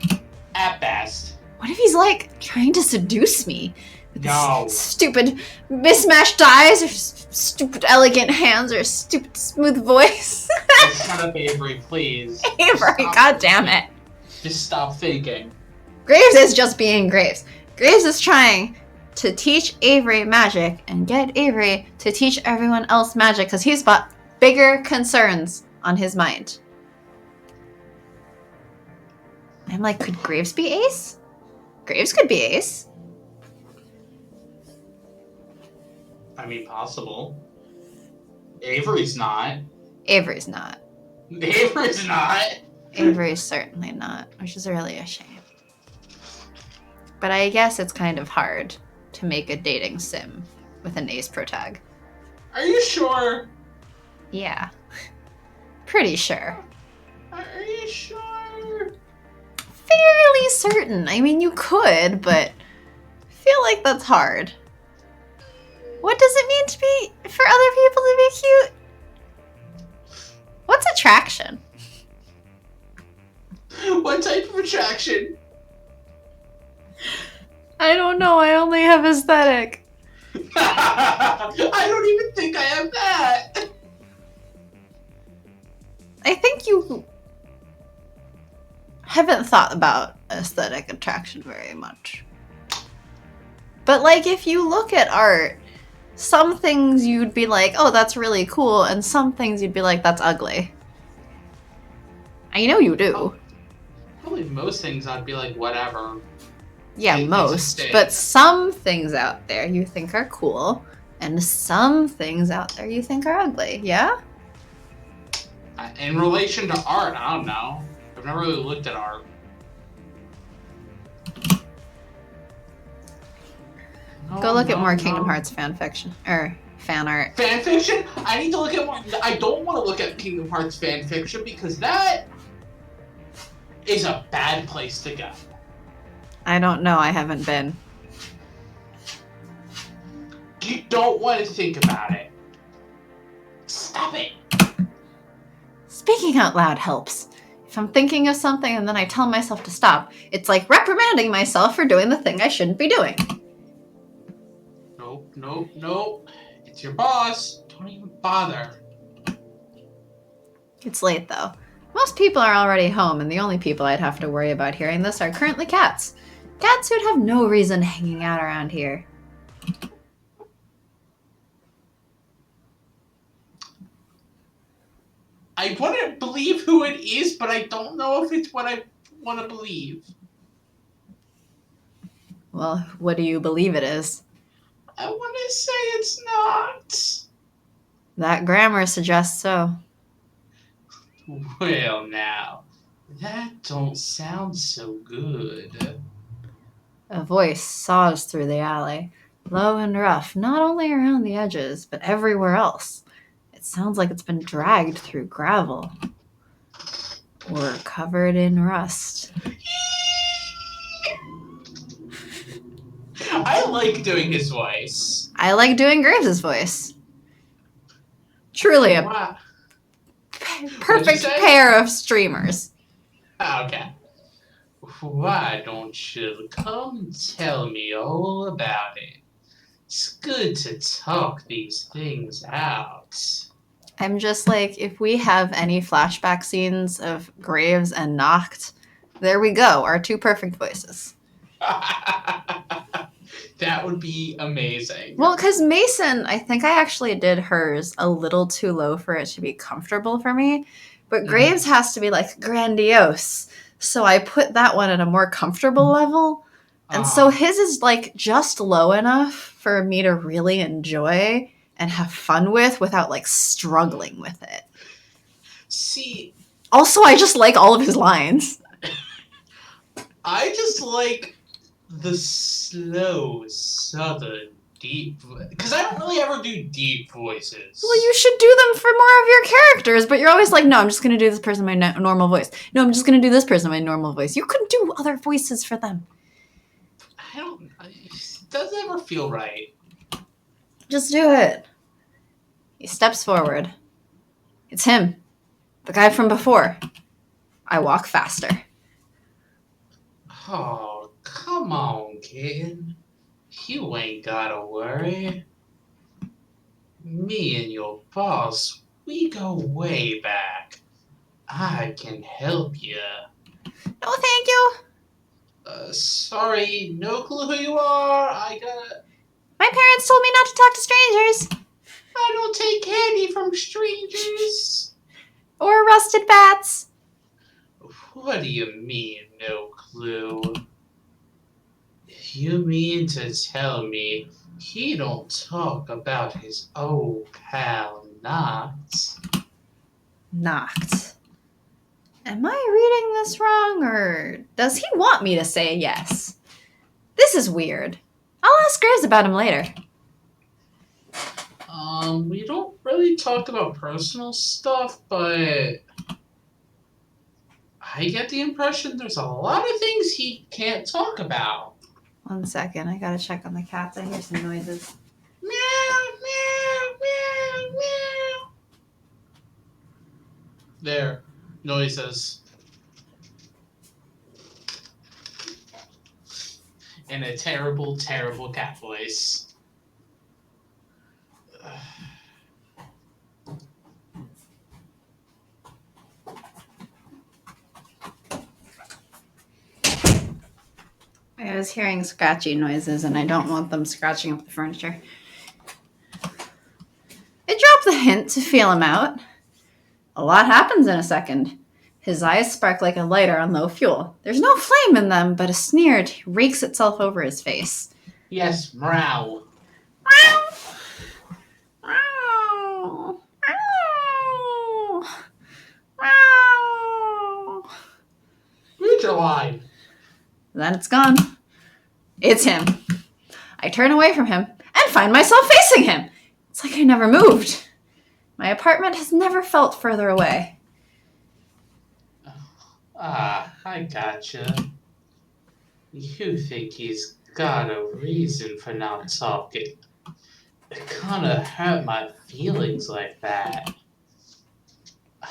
At best. What if he's like trying to seduce me? With No. his stupid mismatched eyes, or stupid elegant hands, or stupid smooth voice. Shut up, Avery, please. Avery, Stop. God damn it. Just stop thinking. Graves is just being Graves. Graves is trying to teach Avery magic and get Avery to teach everyone else magic because he's got bigger concerns on his mind. I'm like, could Graves be Ace? Graves could be Ace. I mean, possible. Avery's not. Avery's not. Avery's not. Avery's certainly not, which is really a shame. But I guess it's kind of hard to make a dating sim with an Ace protag. Are you sure? Yeah. Pretty sure. Are you sure? Fairly certain. I mean, you could, but I feel like that's hard. What does it mean to be, for other people to be cute? What's attraction? What type of attraction? I don't know. I only have aesthetic. I don't even think I have that. I think you haven't thought about aesthetic attraction very much. But like, if you look at art, some things you'd be like, oh, that's really cool, and some things you'd be like, that's ugly. I know you do. Probably most things I'd be like, whatever. Yeah, It's most. a But some things out there you think are cool, and some things out there you think are ugly, yeah? In relation to art, I don't know. I've never really looked at art. Go look at more Kingdom Hearts fan fiction, or fan art. Fan fiction? I need to look at more. I don't want to look at Kingdom Hearts fan fiction because that is a bad place to go. I don't know, I haven't been. You don't want to think about it. Stop it. Speaking out loud helps. If I'm thinking of something and then I tell myself to stop, it's like reprimanding myself for doing the thing I shouldn't be doing. Nope, nope, nope. It's your boss. Don't even bother. It's late though. Most people are already home, and the only people I'd have to worry about hearing this are currently cats. Cats who'd have no reason hanging out around here. I want to believe who it is, but I don't know if it's what I want to believe. Well, what do you believe it is? I want to say it's not. That grammar suggests so. Well, now, that don't sound so good. A voice saws through the alley, low and rough, not only around the edges, but everywhere else. It sounds like it's been dragged through gravel. Or covered in rust. I like doing his voice. I like doing Graves' voice. Truly a Wow. perfect say? pair of streamers. Ah, okay. Why don't you come tell me all about it? It's good to talk these things out. I'm just like, if we have any flashback scenes of Graves and Noct, there we go, our two perfect voices. That would be amazing. Well, because Mason, I think I actually did hers a little too low for it to be comfortable for me. But Graves has to be like grandiose, So I put that one at a more comfortable level. And so his is like just low enough for me to really enjoy and have fun with without like struggling with it. See, also, I just like all of his lines. I just like the slow southern deep, because I don't really ever do deep voices. Well, you should do them for more of your characters, but you're always like, no, I'm just going to do this person in my normal voice. No, I'm just going to do this person in my normal voice. You could do other voices for them. It doesn't ever feel right. Just do it. He steps forward. It's him. The guy from before. I walk faster. Oh, come on, kid. You ain't gotta worry. Me and your boss, we go way back. I can help you. No, thank you. Sorry, no clue who you are. My parents told me not to talk to strangers. I don't take candy from strangers. Or rusted bats. What do you mean, no clue? You mean to tell me he don't talk about his old pal Knox? Knocked. Am I reading this wrong, or does he want me to say yes? This is weird. I'll ask Graves about him later. We don't really talk about personal stuff, but I get the impression there's a lot of things he can't talk about. 1 second, I gotta check on the cats. I hear some noises. Meow, meow, meow, meow. There, noises. In a terrible, terrible cat voice. I was hearing scratchy noises, and I don't want them scratching up the furniture. I dropped the hint to feel him out. A lot happens in a second. His eyes spark like a lighter on low fuel. There's no flame in them, but a sneer rakes itself over his face. Yes, meow. Meow. Meow. Meow. Meow. Read your line. Then it's gone. It's him. I turn away from him and find myself facing him. It's like I never moved. My apartment has never felt further away. I gotcha. You think he's got a reason for not talking. It kinda hurt my feelings like that.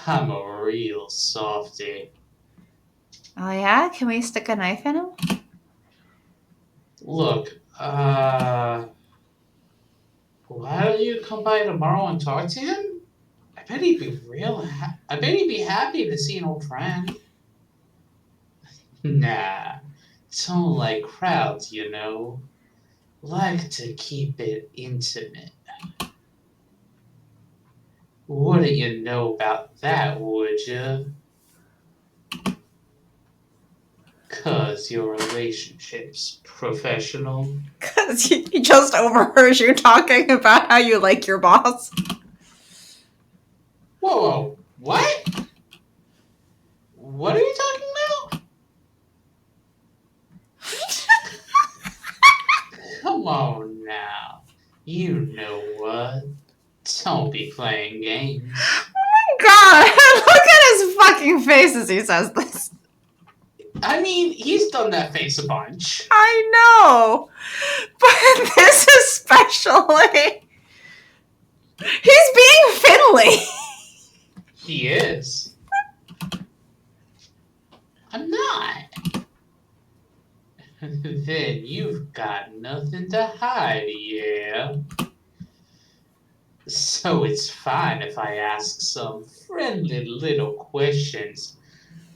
I'm a real softie. Oh yeah? Can we stick a knife in him? Look, why don't you come by tomorrow and talk to him? I bet he'd be happy to see an old friend. Nah, don't like crowds, you know. Like to keep it intimate. Wouldn't you know about that, would you? 'Cause your relationship's professional. Because he just overheard you talking about how you like your boss. Whoa, what? What are you talking about? Come on now. You know what? Don't be playing games. Oh my god, look at his fucking face as he says this. I mean, he's done that face a bunch. I know. But this especially. He's being fiddly. He is. I'm not. Then you've got nothing to hide, yeah? So it's fine if I ask some friendly little questions,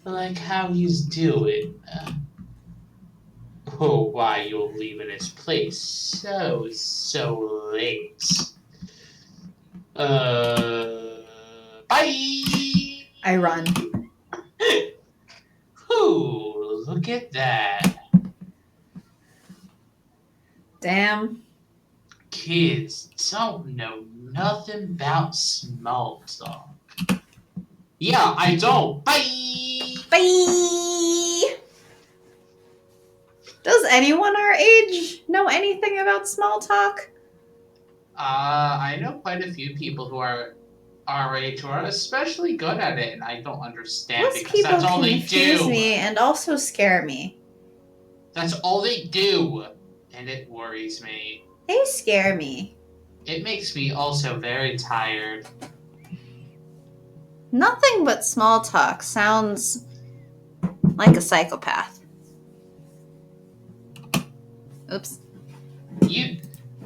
like how he's doing, or why you're leaving his place so late. Bye! I run. Whew. Look at that. Damn. Kids don't know nothing about small talk. Yeah, I don't. Bye! Bye! Does anyone our age know anything about small talk? I know quite a few people who are our age who are especially good at it, and I don't understand Those because that's people all they confuse do. me and also scare me. That's all they do, and it worries me. They scare me. It makes me also very tired. Nothing but small talk sounds like a psychopath. Oops.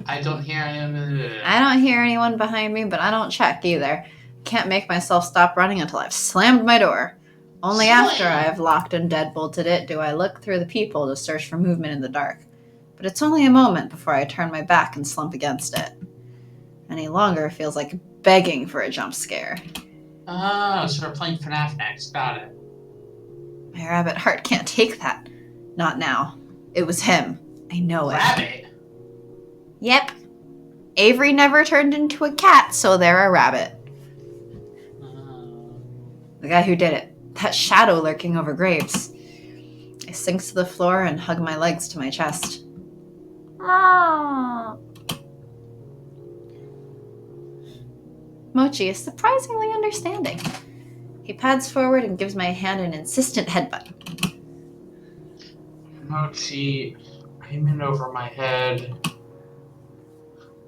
I don't hear anyone. I don't hear anyone behind me, but I don't check either. Can't make myself stop running until I've slammed my door. Only after I've locked and deadbolted it do I look through the people to search for movement in the dark. But it's only a moment before I turn my back and slump against it. Any longer feels like begging for a jump scare. Oh, so we're playing FNAF next. Got it. My rabbit heart can't take that. Not now. It was him. I know it. Rabbit? Yep. Avery never turned into a cat, so they're a rabbit. The guy who did it. That shadow lurking over graves. I sink to the floor and hug my legs to my chest. Ah. Mochi is surprisingly understanding. He pads forward and gives my hand an insistent headbutt. Mochi, I'm in over my head.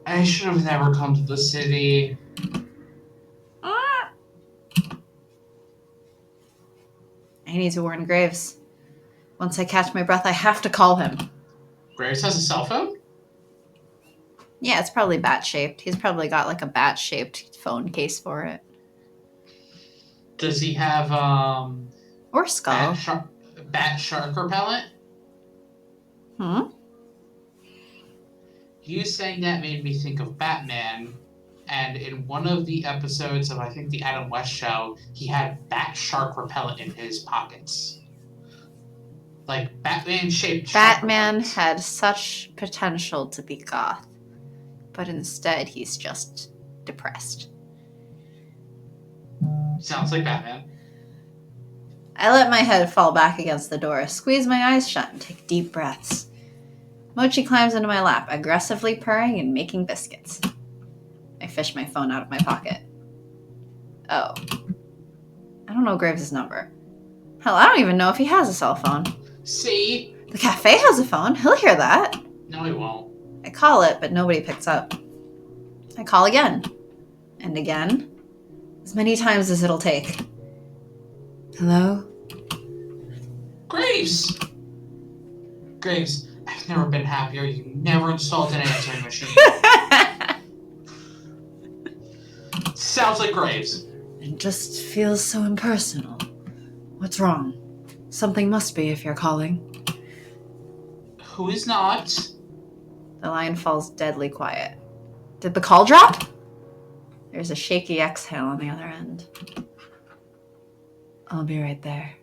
I should have never come to the city. Ah. I need to warn Graves. Once I catch my breath, I have to call him. Graves has a cell phone? Yeah, it's probably bat-shaped. He's probably got like a bat-shaped phone case for it. Does he have, Or skull. bat shark repellent? You saying that made me think of Batman, and in one of the episodes of, I think, the Adam West show, he had bat shark repellent in his pockets. Like, Batman-shaped Batman had such potential to be goth, but instead he's just depressed. Sounds like Batman. I let my head fall back against the door, squeeze my eyes shut, and take deep breaths. Mochi climbs into my lap, aggressively purring and making biscuits. I fish my phone out of my pocket. Oh. I don't know Graves' number. Hell, I don't even know if he has a cell phone. See? The cafe has a phone. He'll hear that. No, he won't. I call it, but nobody picks up. I call again. And again. As many times as it'll take. Hello? Graves! Graves, I've never been happier. You never installed an answering machine. Sounds like Graves. It just feels so impersonal. What's wrong? Something must be if you're calling. Who is not? The line falls deadly quiet. Did the call drop? There's a shaky exhale on the other end. I'll be right there.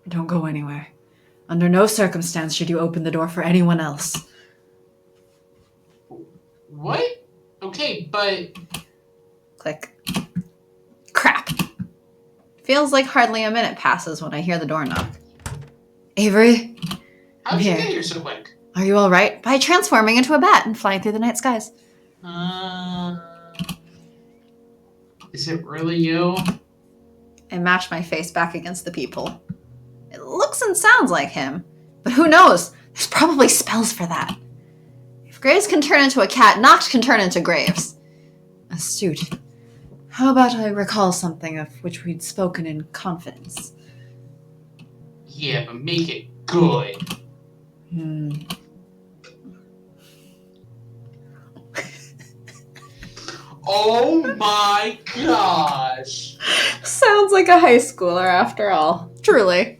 Don't go anywhere. Under no circumstance should you open the door for anyone else. What? Okay, but... Click. Crap. Feels like hardly a minute passes when I hear the door knock. Avery? How'd you get here so quick? Are you alright? By transforming into a bat and flying through the night skies. Is it really you? I mash my face back against the people. It looks and sounds like him, but who knows? There's probably spells for that. If Graves can turn into a cat, Noct can turn into Graves. Astute. How about I recall something of which we'd spoken in confidence? Yeah, but make it good. Oh my gosh! Sounds like a high schooler after all. Truly.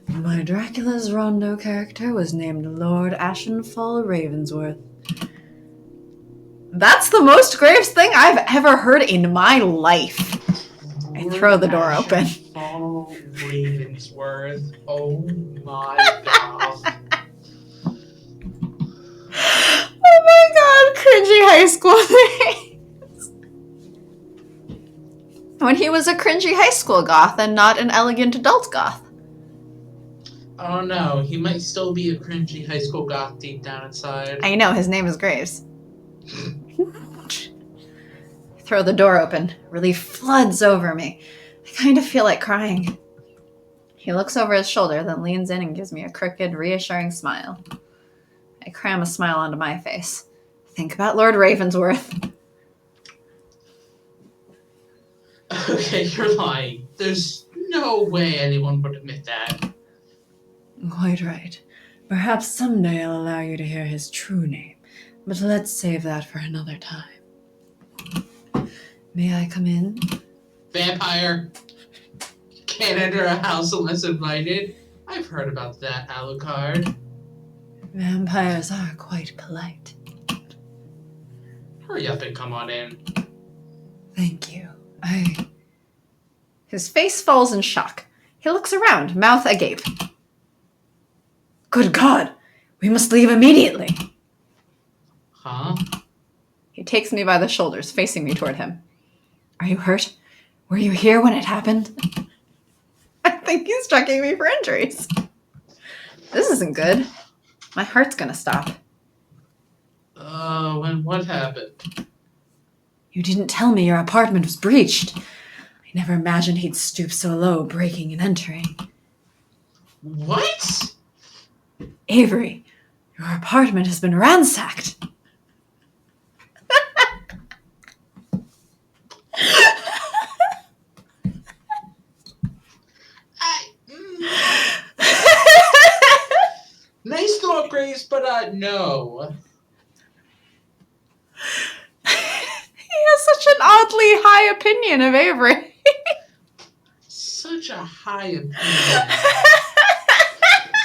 My Dracula's Rondo character was named Lord Ashenfall Ravensworth. That's the most Graves thing I've ever heard in my life. I throw the door open. Oh, Ravensworth. Oh my god. Oh my god, cringy high school things. When he was a cringy high school goth and not an elegant adult goth. Oh no, he might still be a cringy high school goth deep down inside. I know, his name is Graves. Throw the door open. Relief floods over me. I kind of feel like crying. He looks over his shoulder, then leans in and gives me a crooked, reassuring smile. I cram a smile onto my face. Think about Lord Ravensworth. Okay, you're lying. There's no way anyone would admit that. Quite right. Perhaps someday I'll allow you to hear his true name, but let's save that for another time. May I come in? Vampire. Can't enter a house unless invited. I've heard about that, Alucard. Vampires are quite polite. Hurry up and come on in. Thank you. His face falls in shock. He looks around, mouth agape. Good God! We must leave immediately! Huh? He takes me by the shoulders, facing me toward him. Are you hurt? Were you here when it happened? I think he's checking me for injuries. This isn't good. My heart's gonna stop. When what happened? You didn't tell me your apartment was breached. I never imagined he'd stoop so low, breaking and entering. What? Avery, your apartment has been ransacked. Nice thought, Grace, but no. He has such an oddly high opinion of Avery. Such a high opinion.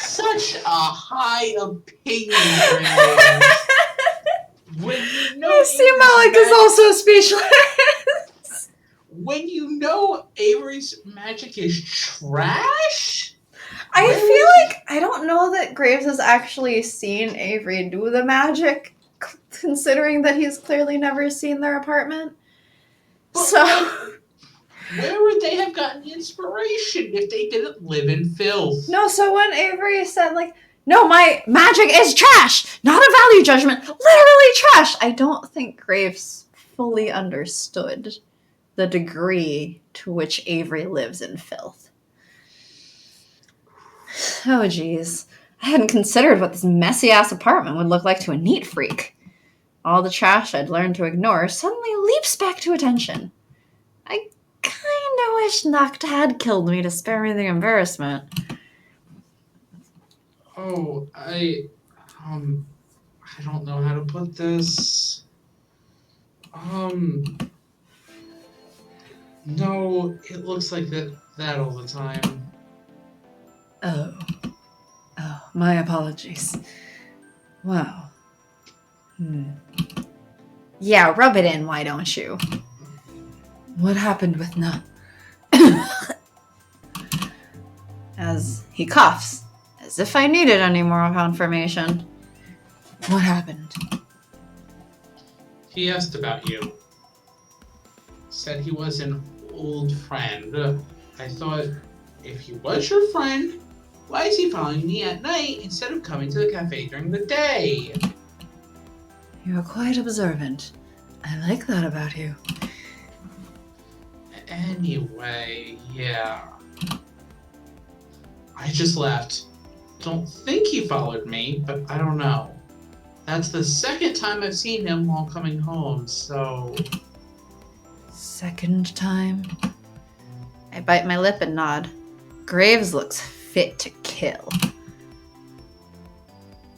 Such a high opinion, Grace. When you know I see Malik is also speechless. When you know Avery's magic is trash? I feel like I don't know that Graves has actually seen Avery do the magic, considering that he's clearly never seen their apartment. But So, where would they have gotten the inspiration if they didn't live in filth? no, so when Avery said, like, no, my magic is trash, not a value judgment, literally trash, I don't think Graves fully understood the degree to which Avery lives in filth. Oh, geez. I hadn't considered what this messy-ass apartment would look like to a neat freak. All the trash I'd learned to ignore suddenly leaps back to attention. I kinda wish Nocta had killed me to spare me the embarrassment. Oh, I don't know how to put this. No, it looks like that all the time. Oh, my apologies. Wow. Yeah, rub it in, why don't you? What happened with As he coughs, as if I needed any more confirmation. What happened? He asked about you. Said he was an old friend. I thought, if he was your friend, why is he following me at night instead of coming to the cafe during the day? You're quite observant. I like that about you. Anyway, yeah. I just left. Don't think he followed me, but I don't know. That's the second time I've seen him while coming home, so... Second time? I bite my lip and nod. Graves looks fit to kill.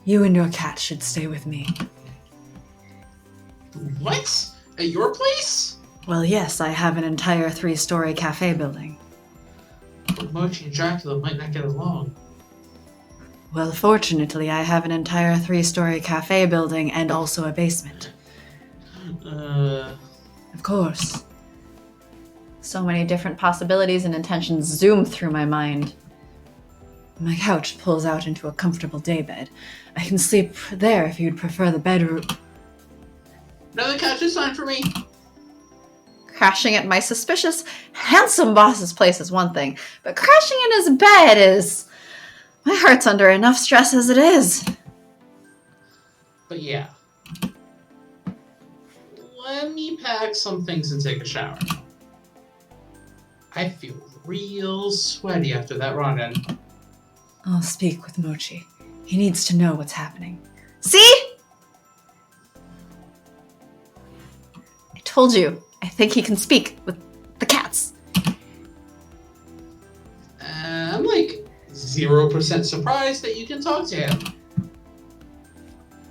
You and your cat should stay with me. What? At your place? Well, yes, I have an entire 3-story cafe building. But Mochi and Dracula might not get along. Well, fortunately, I have an entire 3-story cafe building and also a basement. Of course. So many different possibilities and intentions zoom through my mind. My couch pulls out into a comfortable daybed. I can sleep there if you'd prefer the bedroom. No, the couch is fine for me. Crashing at my suspicious, handsome boss's place is one thing, but crashing in his bed is... My heart's under enough stress as it is. But yeah. Let me pack some things and take a shower. I feel real sweaty after that run-in. I'll speak with Mochi. He needs to know what's happening. See? I told you. I think he can speak with the cats. I'm like 0% surprised that you can talk to him.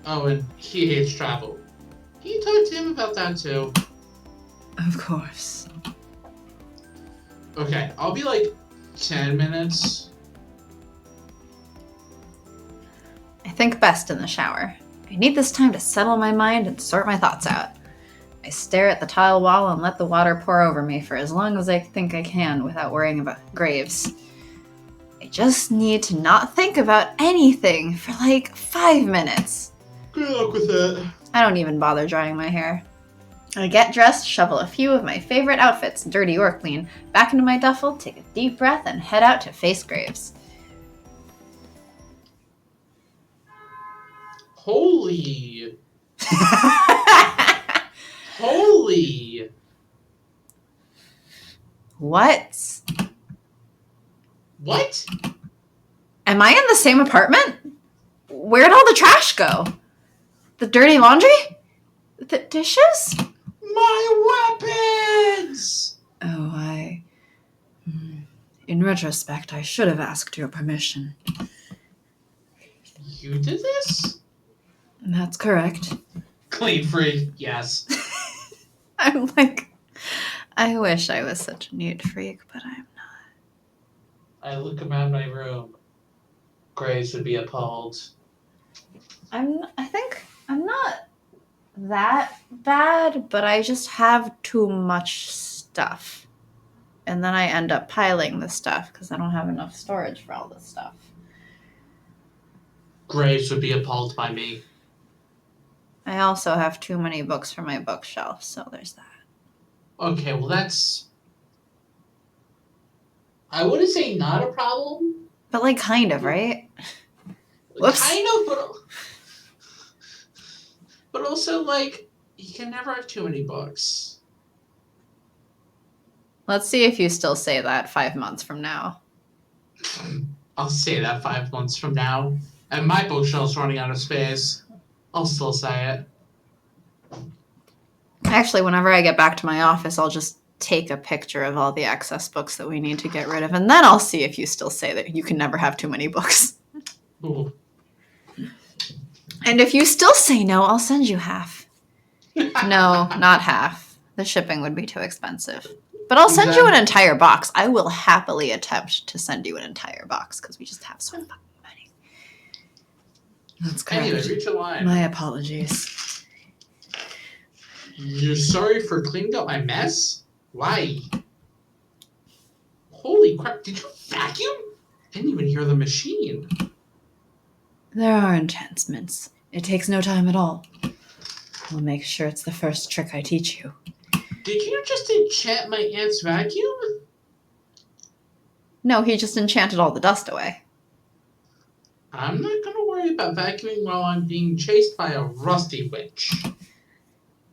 Oh, and he hates travel. Can you talk to him about that too? Of course. Okay, I'll be like 10 minutes. I think best in the shower. I need this time to settle my mind and sort my thoughts out. I stare at the tile wall and let the water pour over me for as long as I think I can without worrying about Graves. I just need to not think about anything for like 5 minutes. Good luck with that. I don't even bother drying my hair. I get dressed, shovel a few of my favorite outfits, dirty or clean, back into my duffel, take a deep breath, and head out to face Graves. Holy. Holy. What? What? Am I in the same apartment? Where'd all the trash go? The dirty laundry? The dishes? My weapons! Oh, In retrospect, I should have asked your permission. You did this? That's correct. Clean free, yes. I'm like, I wish I was such a neat freak, but I'm not. I look around my room. Graves would be appalled. I think I'm not that bad, but I just have too much stuff. And then I end up piling the stuff because I don't have enough storage for all this stuff. Graves would be appalled by me. I also have too many books for my bookshelf, so there's that. Okay, well that's... I wouldn't say not a problem. But like kind of, right? Whoops. Kind of, but also like, you can never have too many books. Let's see if you still say that 5 months from now. I'll say that 5 months from now. And my bookshelf's running out of space. I'll still say it. Actually, whenever I get back to my office, I'll just take a picture of all the excess books that we need to get rid of, and then I'll see if you still say that you can never have too many books. Ooh. And if you still say no, I'll send you half. No, not half. The shipping would be too expensive. But I'll send you an entire box. I will happily attempt to send you an entire box because we just have so fucking many. That's correct. Anyway, reach a line. My apologies. You're sorry for cleaning up my mess? Why? Holy crap, did you vacuum? Didn't even hear the machine. There are enhancements. It takes no time at all. We'll make sure it's the first trick I teach you. Did you just enchant my aunt's vacuum? No, he just enchanted all the dust away. I'm not gonna worry about vacuuming while I'm being chased by a rusty witch.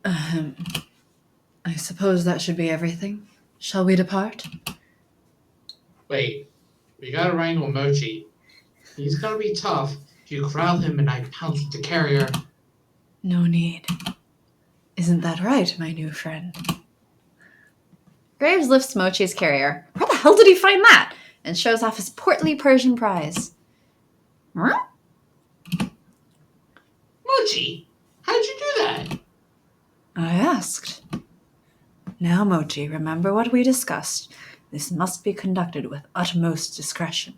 I suppose that should be everything. Shall we depart? Wait, we gotta wrangle Mochi. He's gonna be tough if you corral him and I pounce with the carrier. No need. Isn't that right, my new friend? Graves lifts Mochi's carrier. Where the hell did he find that? And shows off his portly Persian prize. Huh? Mochi, how'd you do that? I asked. Now, Mochi, remember what we discussed. This must be conducted with utmost discretion.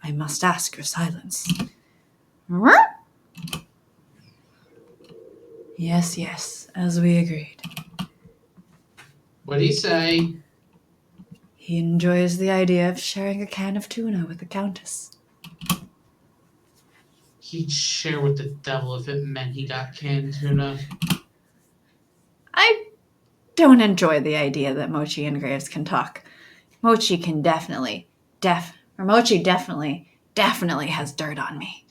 I must ask your silence. Huh? Yes, as we agreed. What'd he say? He enjoys the idea of sharing a can of tuna with the Countess. He'd share with the devil if it meant he got canned tuna. I don't enjoy the idea that Mochi and Graves can talk. Mochi definitely has dirt on me.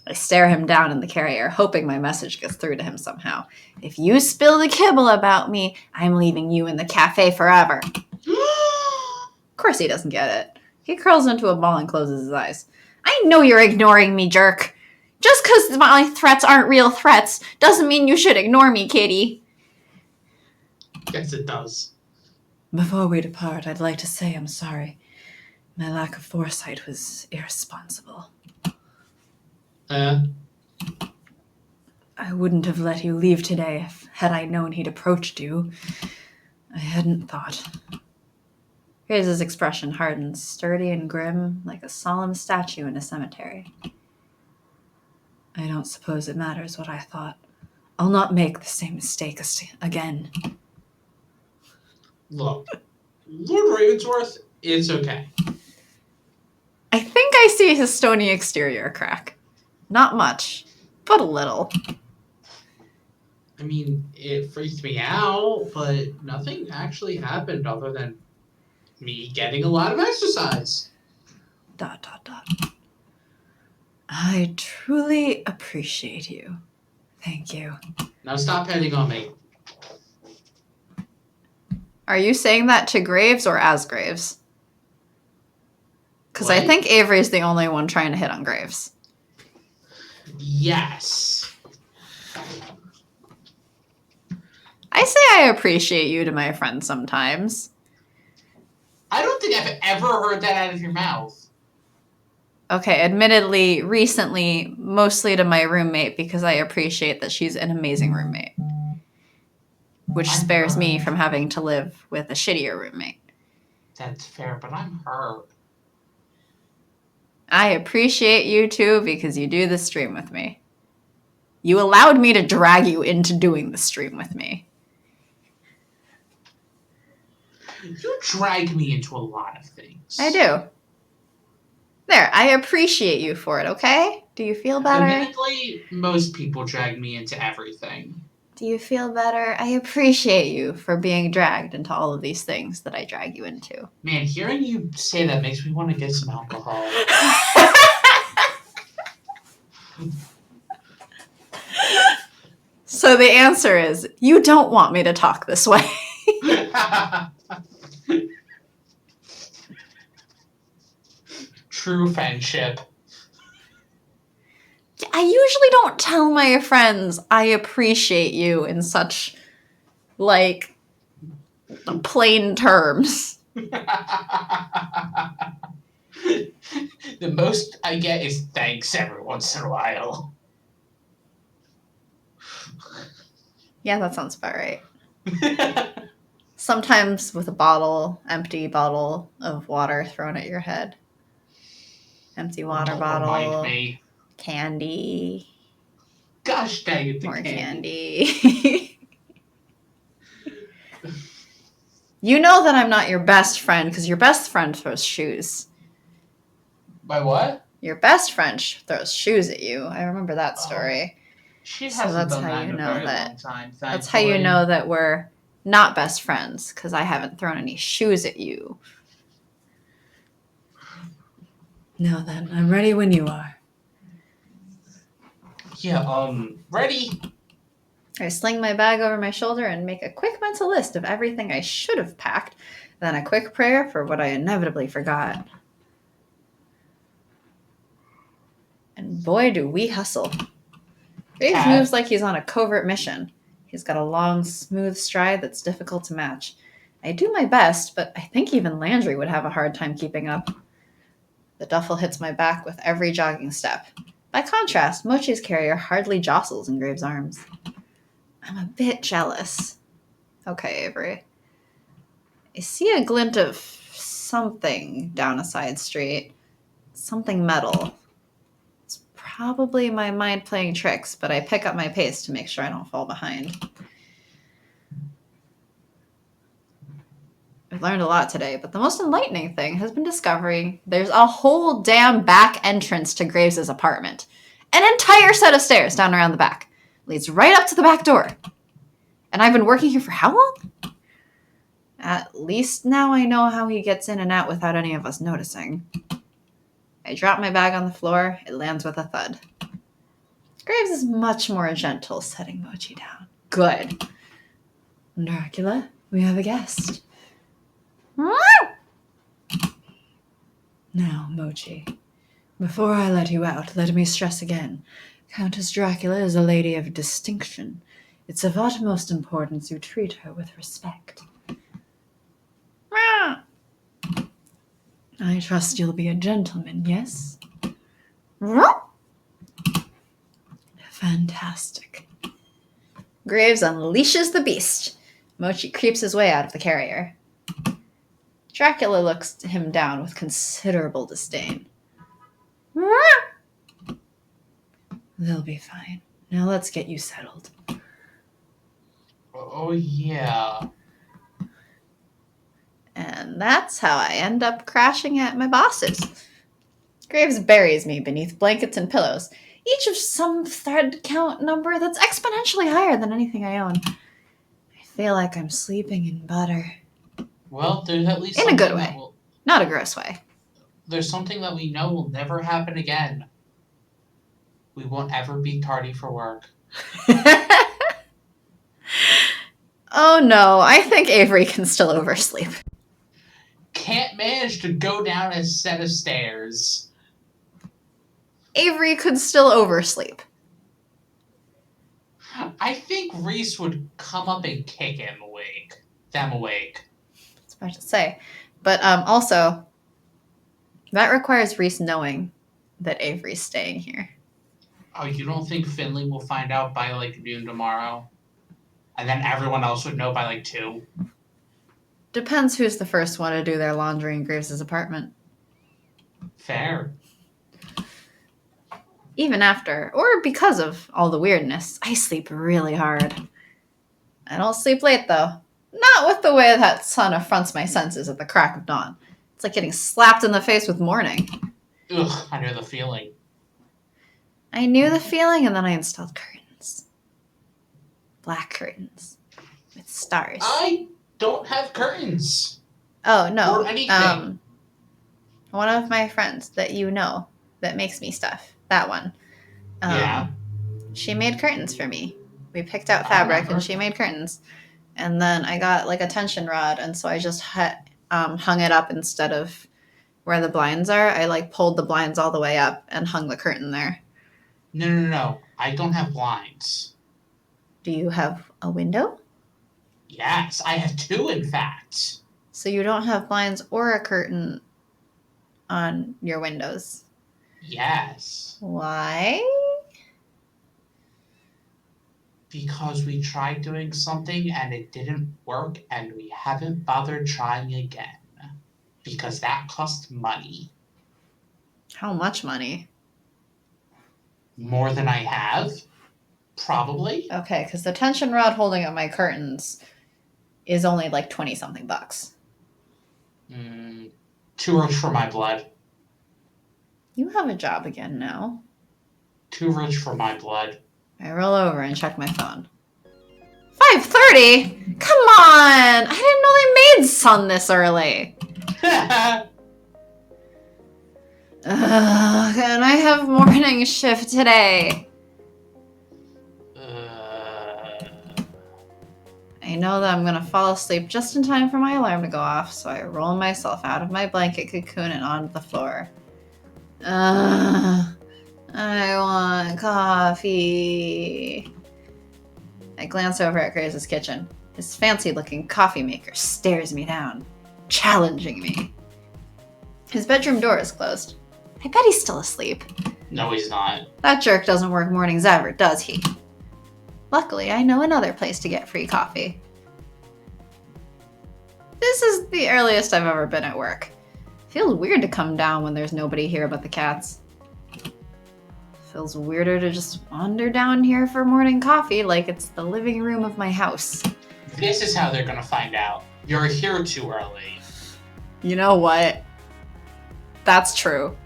I stare him down in the carrier, hoping my message gets through to him somehow. If you spill the kibble about me, I'm leaving you in the cafe forever. Of course he doesn't get it. He curls into a ball and closes his eyes. I know you're ignoring me, jerk. Just because my threats aren't real threats doesn't mean you should ignore me, kitty. Yes, it does. Before we depart, I'd like to say I'm sorry. My lack of foresight was irresponsible. I wouldn't have let you leave today had I known he'd approached you. I hadn't thought. Graves' expression hardens, sturdy and grim, like a solemn statue in a cemetery. I don't suppose it matters what I thought. I'll not make the same mistake again. Look, Lord Ravensworth, it's okay. I think I see his stony exterior crack. Not much, but a little. I mean, it freaked me out, but nothing actually happened other than me getting a lot of exercise. ... I truly appreciate you. Thank you. Now stop hitting on me. Are you saying that to Graves or as Graves? Because I think Avery's the only one trying to hit on Graves. Yes. I say I appreciate you to my friends sometimes. I don't think I've ever heard that out of your mouth. Okay, admittedly, recently, mostly to my roommate because I appreciate that she's an amazing roommate. Which spares me from having to live with a shittier roommate. That's fair, but I'm hurt. I appreciate you too because you do the stream with me. You allowed me to drag you into doing the stream with me. You drag me into a lot of things. I do. There, I appreciate you for it, okay? Do you feel better? Admittedly, most people drag me into everything. Do you feel better? I appreciate you for being dragged into all of these things that I drag you into. Man, hearing you say that makes me want to get some alcohol. So the answer is, you don't want me to talk this way. True friendship. I usually don't tell my friends I appreciate you in such, like, plain terms. The most I get is thanks every once in a while. Yeah, that sounds about right. Sometimes with a empty bottle of water thrown at your head. Empty water bottle. Remind me. Candy. Gosh dang it, More candy. You know that I'm not your best friend because your best friend throws shoes. My what? Your best friend throws shoes at you. I remember that story. She hasn't done that in a very long time. That's how you know that we're not best friends, because I haven't thrown any shoes at you. Now then, I'm ready when you are. Yeah, ready? I sling my bag over my shoulder and make a quick mental list of everything I should have packed, then a quick prayer for what I inevitably forgot. And boy, do we hustle. Graves moves like he's on a covert mission. He's got a long, smooth stride that's difficult to match. I do my best, but I think even Landry would have a hard time keeping up. The duffel hits my back with every jogging step. By contrast, Mochi's carrier hardly jostles in Graves' arms. I'm a bit jealous. Okay, Avery. I see a glint of something down a side street. Something metal. It's probably my mind playing tricks, but I pick up my pace to make sure I don't fall behind. I've learned a lot today, but the most enlightening thing has been discovering there's a whole damn back entrance to Graves' apartment. An entire set of stairs down around the back. Leads right up to the back door. And I've been working here for how long? At least now I know how he gets in and out without any of us noticing. I drop my bag on the floor. It lands with a thud. Graves is much more gentle setting Mochi down. Good. Dracula, we have a guest. Now, Mochi, before I let you out, let me stress again. Countess Dracula is a lady of distinction. It's of utmost importance you treat her with respect. I trust you'll be a gentleman, yes? Fantastic. Graves unleashes the beast. Mochi creeps his way out of the carrier. Dracula looks him down with considerable disdain. They'll be fine. Now let's get you settled. Oh, yeah. And that's how I end up crashing at my boss's. Graves buries me beneath blankets and pillows, each of some thread count number that's exponentially higher than anything I own. I feel like I'm sleeping in butter. Well, there's at least in a good way, not a gross way. There's something that we know will never happen again. We won't ever be tardy for work. Oh no, I think Avery can still oversleep. Can't manage to go down a set of stairs. Avery could still oversleep. I think Reese would come up and kick them awake. That's what I should say. But also, that requires Reese knowing that Avery's staying here. Oh, you don't think Finley will find out by like noon tomorrow? And then everyone else would know by like 2? Depends who's the first one to do their laundry in Graves' apartment. Fair. Even after, or because of all the weirdness, I sleep really hard. I don't sleep late, though. Not with the way that sun affronts my senses at the crack of dawn. It's like getting slapped in the face with morning. Ugh, I know the feeling. I knew the feeling, and then I installed curtains. Black curtains. With stars. I don't have curtains. Oh, no. Or anything. One of my friends that you know that makes me stuff. That one. Yeah. She made curtains for me. We picked out fabric and she made curtains. And then I got like a tension rod, and so I just hung it up instead of where the blinds are. I like pulled the blinds all the way up and hung the curtain there. No. I don't have blinds. Do you have a window? Yes, I have 2, in fact. So you don't have blinds or a curtain on your windows? Yes. Why? Because we tried doing something and it didn't work, and we haven't bothered trying again. Because that cost money. How much money? More than I have? Probably. Okay, because the tension rod holding up my curtains is only like 20-something bucks. Too rich for my blood. You have a job again now. Too rich for my blood. I roll over and check my phone. 5:30? Come on! I didn't know they made sun this early. And I have morning shift today. I know that I'm going to fall asleep just in time for my alarm to go off, so I roll myself out of my blanket cocoon and onto the floor. I want coffee. I glance over at Graves' kitchen. His fancy-looking coffee maker stares me down, challenging me. His bedroom door is closed. I bet he's still asleep. No, he's not. That jerk doesn't work mornings ever, does he? Luckily, I know another place to get free coffee. This is the earliest I've ever been at work. Feels weird to come down when there's nobody here but the cats. Feels weirder to just wander down here for morning coffee like it's the living room of my house. This is how they're gonna find out. You're here too early. You know what? That's true.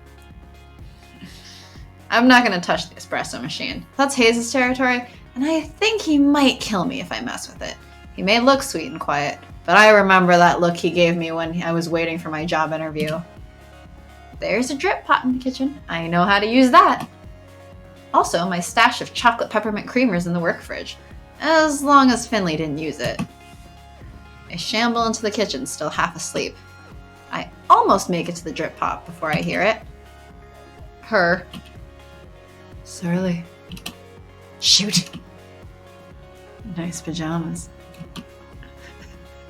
I'm not going to touch the espresso machine. That's Hayes' territory, and I think he might kill me if I mess with it. He may look sweet and quiet, but I remember that look he gave me when I was waiting for my job interview. There's a drip pot in the kitchen. I know how to use that. Also, my stash of chocolate peppermint creamers in the work fridge, as long as Finley didn't use it. I shamble into the kitchen, still half asleep. I almost make it to the drip pot before I hear it. Her. Surly. Shoot. Nice pajamas.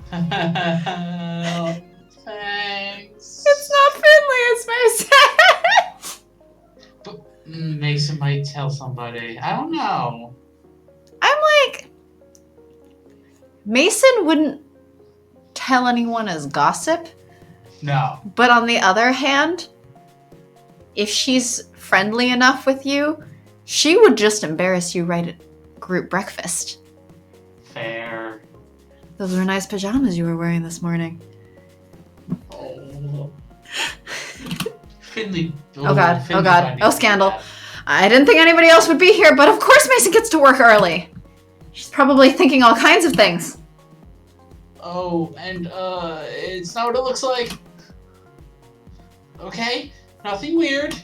Thanks. It's not Finley, it's myself. But Mason might tell somebody. I don't know. I'm like, Mason wouldn't tell anyone as gossip. No. But on the other hand, if she's friendly enough with you, she would just embarrass you right at group breakfast. Fair. Those were nice pajamas you were wearing this morning. Oh. Finley. Oh god, Finley oh god, might oh be scandal. bad. I didn't think anybody else would be here, but of course Mason gets to work early. She's probably thinking all kinds of things. Oh, and it's not what it looks like. Okay, nothing weird.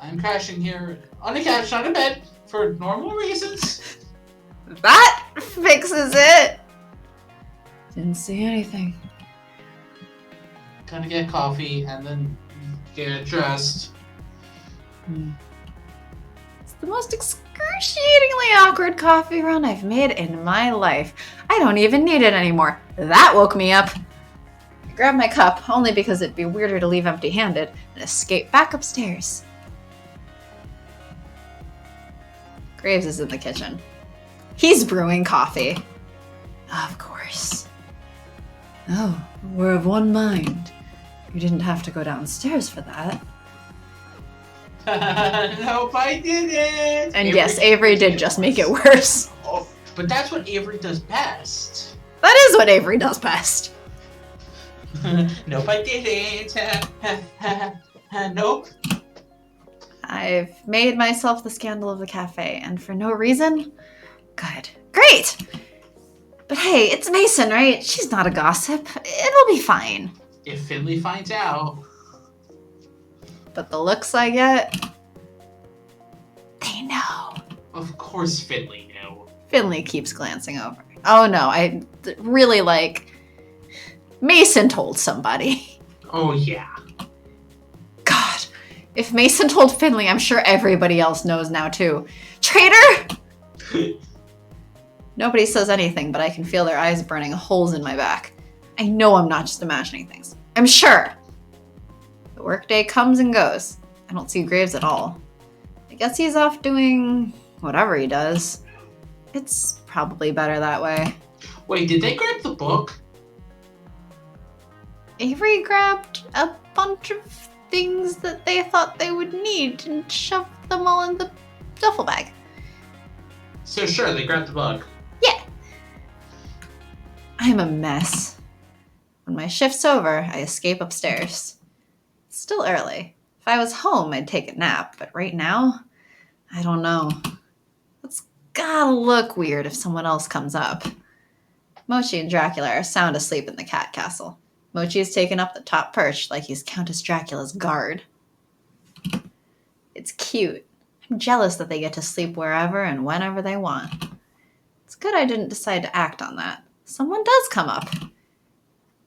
I'm crashing here on a couch, not a bed, for normal reasons. That fixes it. Didn't see anything. Gonna get coffee and then get dressed. It's the most excruciatingly awkward coffee run I've made in my life. I don't even need it anymore. That woke me up. I grabbed my cup, only because it'd be weirder to leave empty-handed, and escape back upstairs. Graves is in the kitchen. He's brewing coffee. Of course. Oh, we're of one mind. You didn't have to go downstairs for that. Nope, I didn't. And yes, Avery did just make it worse. Oh, but that's what Avery does best. That is what Avery does best. Nope, I didn't. Nope. I've made myself the scandal of the cafe, and for no reason? Good. Great! But hey, it's Mason, right? She's not a gossip. It'll be fine. If Finley finds out. But the looks I get, they know. Of course Finley knew. Finley keeps glancing over. Oh no, I really Mason told somebody. Oh yeah. God, if Mason told Finley, I'm sure everybody else knows now too. Traitor! Nobody says anything, but I can feel their eyes burning holes in my back. I know I'm not just imagining things. I'm sure. The workday comes and goes. I don't see Graves at all. I guess he's off doing whatever he does. It's probably better that way. Wait, did they grab the book? Avery grabbed a bunch of things that they thought they would need and shoved them all in the duffel bag. So sure, they grabbed the book. Yeah. I'm a mess. When my shift's over, I escape upstairs. It's still early. If I was home, I'd take a nap, but right now, I don't know. It's gotta look weird if someone else comes up. Mochi and Dracula are sound asleep in the cat castle. Mochi has taken up the top perch like he's Countess Dracula's guard. It's cute. I'm jealous that they get to sleep wherever and whenever they want. It's good I didn't decide to act on that. Someone does come up.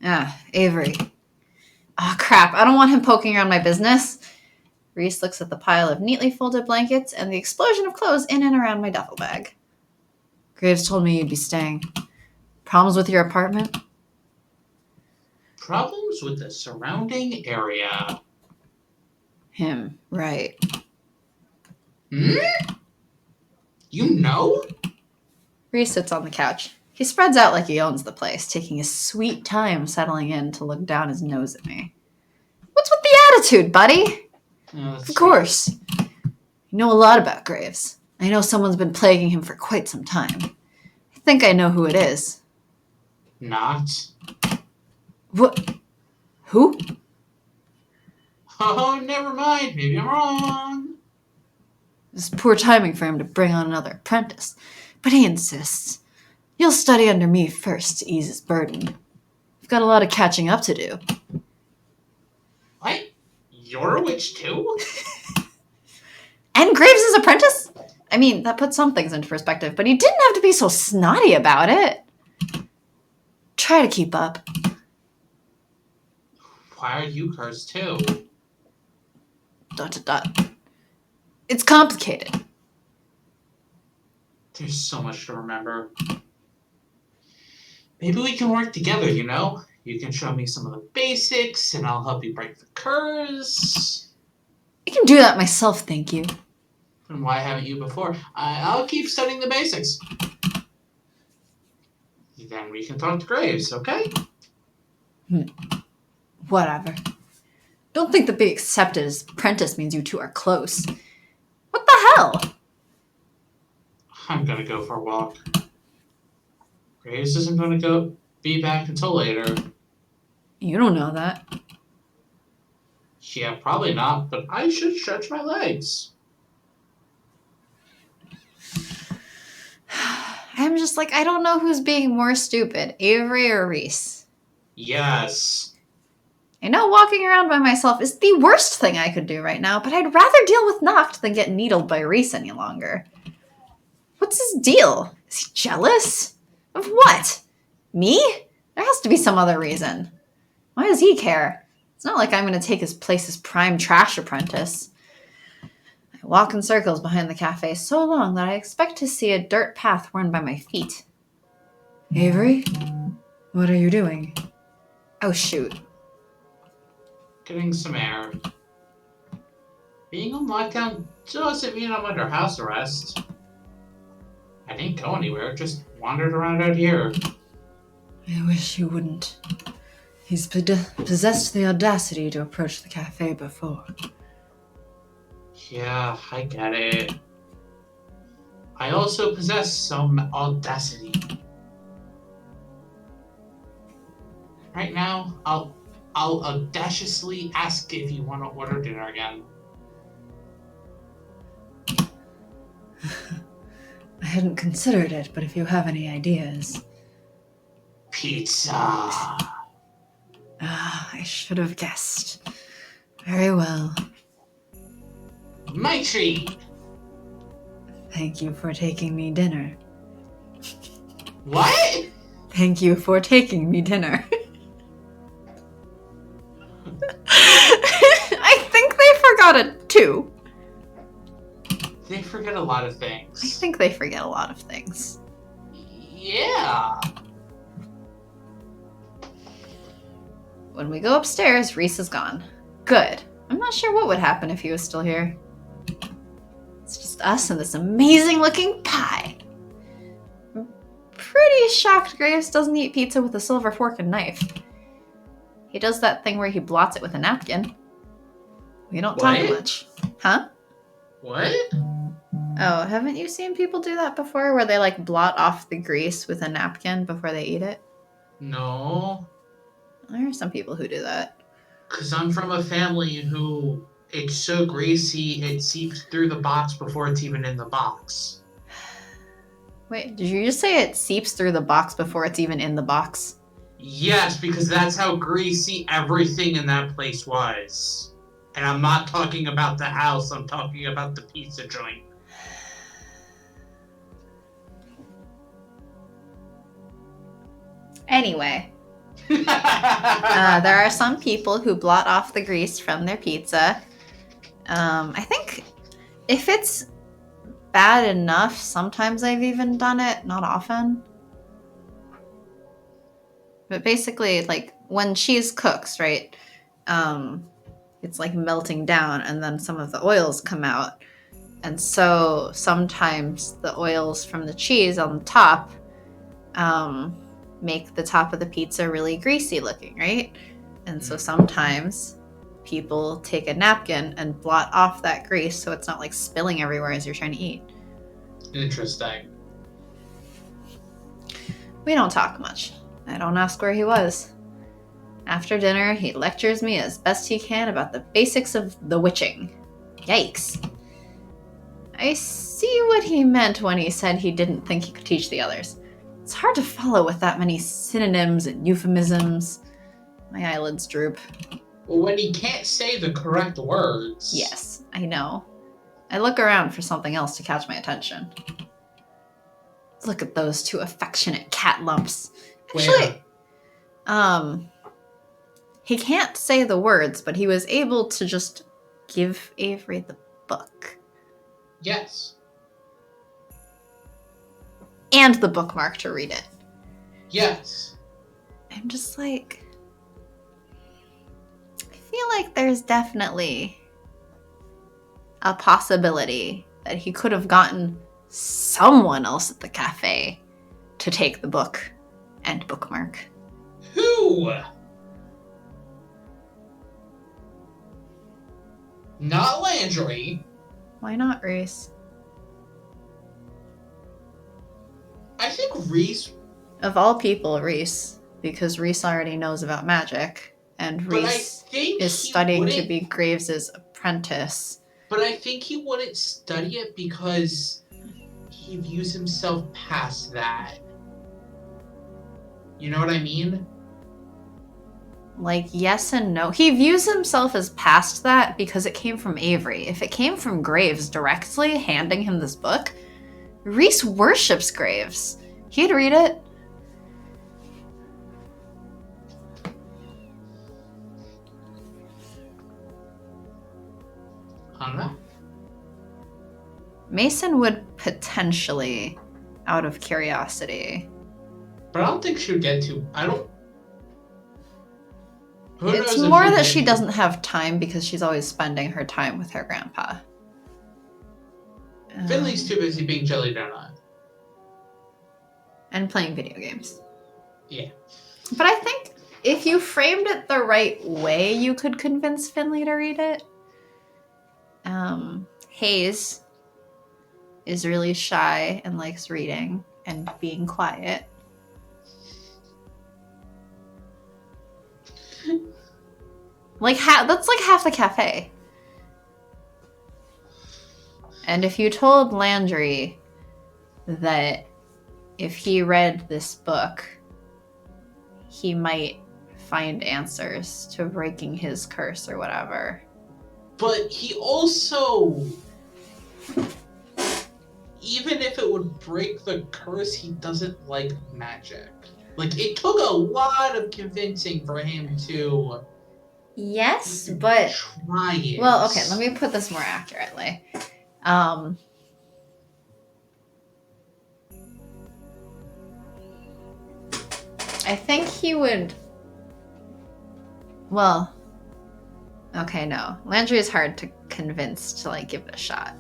Ah, Avery. Oh, crap. I don't want him poking around my business. Reese looks at the pile of neatly folded blankets and the explosion of clothes in and around my duffel bag. Graves told me you'd be staying. Problems with your apartment? Problems with the surrounding area. Him, right. Hmm? You know? Reese sits on the couch. He spreads out like he owns the place, taking his sweet time settling in to look down his nose at me. What's with the attitude, buddy? Oh, Of course. You know a lot about Graves. I know someone's been plaguing him for quite some time. I think I know who it is. Not. What? Who? Oh, never mind. Maybe I'm wrong. It's poor timing for him to bring on another apprentice, but he insists. You'll study under me first to ease his burden. I've got a lot of catching up to do. What? You're a witch too? And Graves' apprentice? I mean, that puts some things into perspective, but he didn't have to be so snotty about it. Try to keep up. Why are you cursed too? ... It's complicated. There's so much to remember. Maybe we can work together, you know? You can show me some of the basics, and I'll help you break the curse. I can do that myself, thank you. And why haven't you before? I'll keep studying the basics. Then we can talk to Graves, okay? Whatever. Don't think that being accepted as apprentice means you two are close. What the hell? I'm gonna go for a walk. Graves isn't gonna be back until later. You don't know that. Yeah, probably not, but I should stretch my legs. I'm just like, I don't know who's being more stupid, Avery or Reese. Yes. I know walking around by myself is the worst thing I could do right now, but I'd rather deal with Noct than get needled by Reese any longer. What's his deal? Is he jealous? Of what? Me? There has to be some other reason. Why does he care? It's not like I'm going to take his place as prime trash apprentice. I walk in circles behind the cafe so long that I expect to see a dirt path worn by my feet. Avery? What are you doing? Oh, shoot. Getting some air. Being on lockdown doesn't mean I'm under house arrest. I didn't go anywhere, just wandered around out here. I wish you wouldn't. He's possessed the audacity to approach the cafe before. Yeah, I get it. I also possess some audacity. Right now, I'll audaciously ask if you want to order dinner again. I hadn't considered it, but if you have any ideas... Pizza. I should have guessed. Very well. My treat. Thank you for taking me dinner. What? Thank you for taking me dinner. I think they forgot it too. They forget a lot of things. I think they forget a lot of things. Yeah. When we go upstairs, Reese is gone. Good. I'm not sure what would happen if he was still here. It's just us and this amazing looking pie. I'm pretty shocked Graves doesn't eat pizza with a silver fork and knife. He does that thing where he blots it with a napkin. We don't talk much. Huh? What? Oh, haven't you seen people do that before? Where they like blot off the grease with a napkin before they eat it? No. There are some people who do that. Because I'm from a family who it's so greasy it seeps through the box before it's even in the box. Wait, did you just say it seeps through the box before it's even in the box? Yes, because that's how greasy everything in that place was. And I'm not talking about the house, I'm talking about the pizza joint. Anyway. There are some people who blot off the grease from their pizza. I think if it's bad enough, sometimes I've even done it, not often. But basically, like, when cheese cooks, right, it's like melting down and then some of the oils come out. And so sometimes the oils from the cheese on the top make the top of the pizza really greasy looking, right? And so sometimes people take a napkin and blot off that grease so it's not like spilling everywhere as you're trying to eat. Interesting. We don't talk much. I don't ask where he was. After dinner, he lectures me as best he can about the basics of the witching. Yikes. I see what he meant when he said he didn't think he could teach the others. It's hard to follow with that many synonyms and euphemisms. My eyelids droop. Well, when he can't say the correct words. Yes, I know. I look around for something else to catch my attention. Look at those two affectionate cat lumps. Actually, he can't say the words, but he was able to just give Avery the book. Yes. And the bookmark to read it. Yes. I'm just like... I feel like there's definitely a possibility that he could have gotten someone else at the cafe to take the book and bookmark. Who? Not Landry. Why not Reese? I think Reese... Of all people, Reese. Because Reese already knows about magic. And Reese is studying to be Graves' apprentice. But I think he wouldn't study it because he views himself past that. You know what I mean? Like, yes and no. He views himself as past that because it came from Avery. If it came from Graves directly handing him this book, Reese worships Graves. He'd read it. I don't know. Mason would potentially, out of curiosity. But I don't think she would get to... I don't... It's more that she doesn't have time because she's always spending her time with her grandpa. Finley's too busy being Jelly Donut. And playing video games. Yeah. But I think if you framed it the right way, you could convince Finley to read it. Hayes is really shy and likes reading and being quiet. That's like half the cafe. And if you told Landry that if he read this book, he might find answers to breaking his curse or whatever. But he also... Even if it would break the curse, he doesn't like magic. Like, it took a lot of convincing for him to... Yes, but... Try it. Well, okay, let me put this more accurately. I think he would... Well... Okay, no. Landry is hard to convince to, like, give it a shot.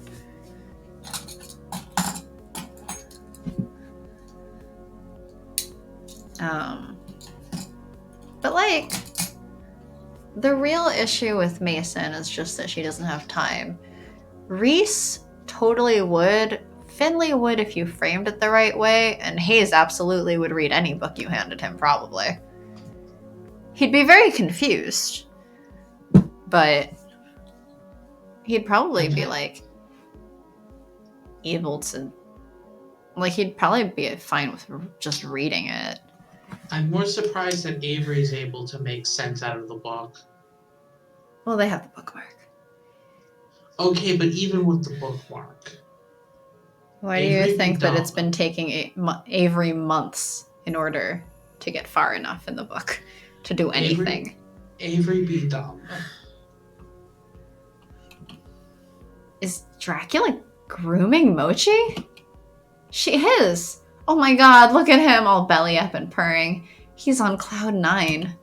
But, like... The real issue with Mason is just that she doesn't have time. Reese totally would. Finley would if you framed it the right way. And Hayes absolutely would read any book you handed him, probably. He'd be very confused. But he'd probably be, like, able to... Like, he'd probably be fine with just reading it. I'm more surprised that Avery's able to make sense out of the book. Well, they have the bookmark. Okay, but even with the bookmark... Why do you think that it's been taking Avery months in order to get far enough in the book to do anything? Avery be dumb. Is Dracula grooming Mochi? She is. Oh my god, look at him all belly up and purring. He's on cloud 9.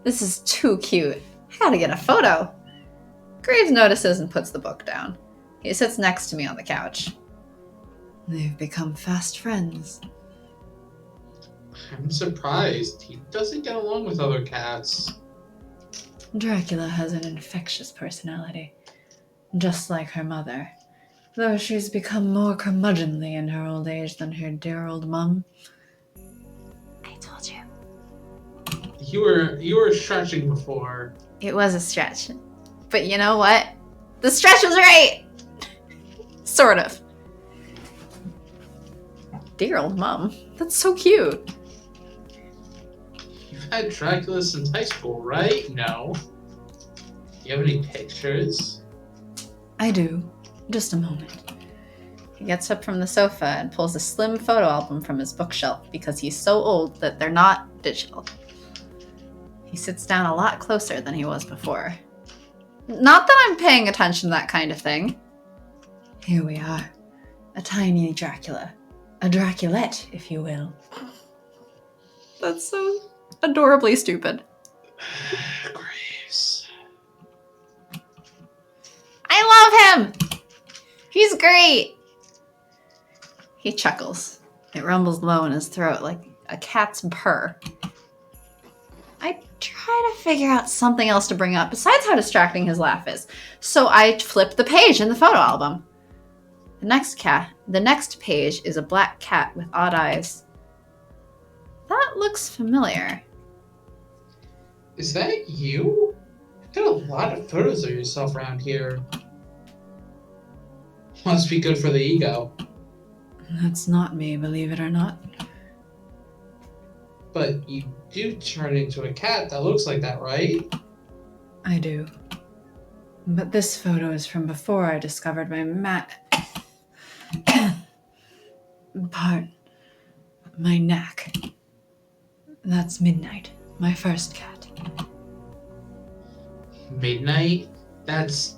This is too cute. I gotta get a photo. Graves notices and puts the book down. He sits next to me on the couch. They've become fast friends. I'm surprised. He doesn't get along with other cats. Dracula has an infectious personality, just like her mother. Though she's become more curmudgeonly in her old age than her dear old mum. I told you. You were stretching before. It was a stretch. But you know what? The stretch was right! Sort of. Dear old mom. That's so cute. You've had Dracula since high school, right? No. Do you have any pictures? I do. Just a moment. He gets up from the sofa and pulls a slim photo album from his bookshelf because he's so old that they're not digital. He sits down a lot closer than he was before. Not that I'm paying attention to that kind of thing. Here we are. A tiny Dracula. A Draculette, if you will. That's so adorably stupid. Graves. I love him! He's great! He chuckles. It rumbles low in his throat like a cat's purr. I try to figure out something else to bring up besides how distracting his laugh is. So I flip the page in the photo album. The next page is a black cat with odd eyes. That looks familiar. Is that you? You've got a lot of photos of yourself around here. Must be good for the ego. That's not me, believe it or not. But you do turn into a cat that looks like that, right? I do. But this photo is from before I discovered my my knack. That's Midnight, my first cat. Midnight? That's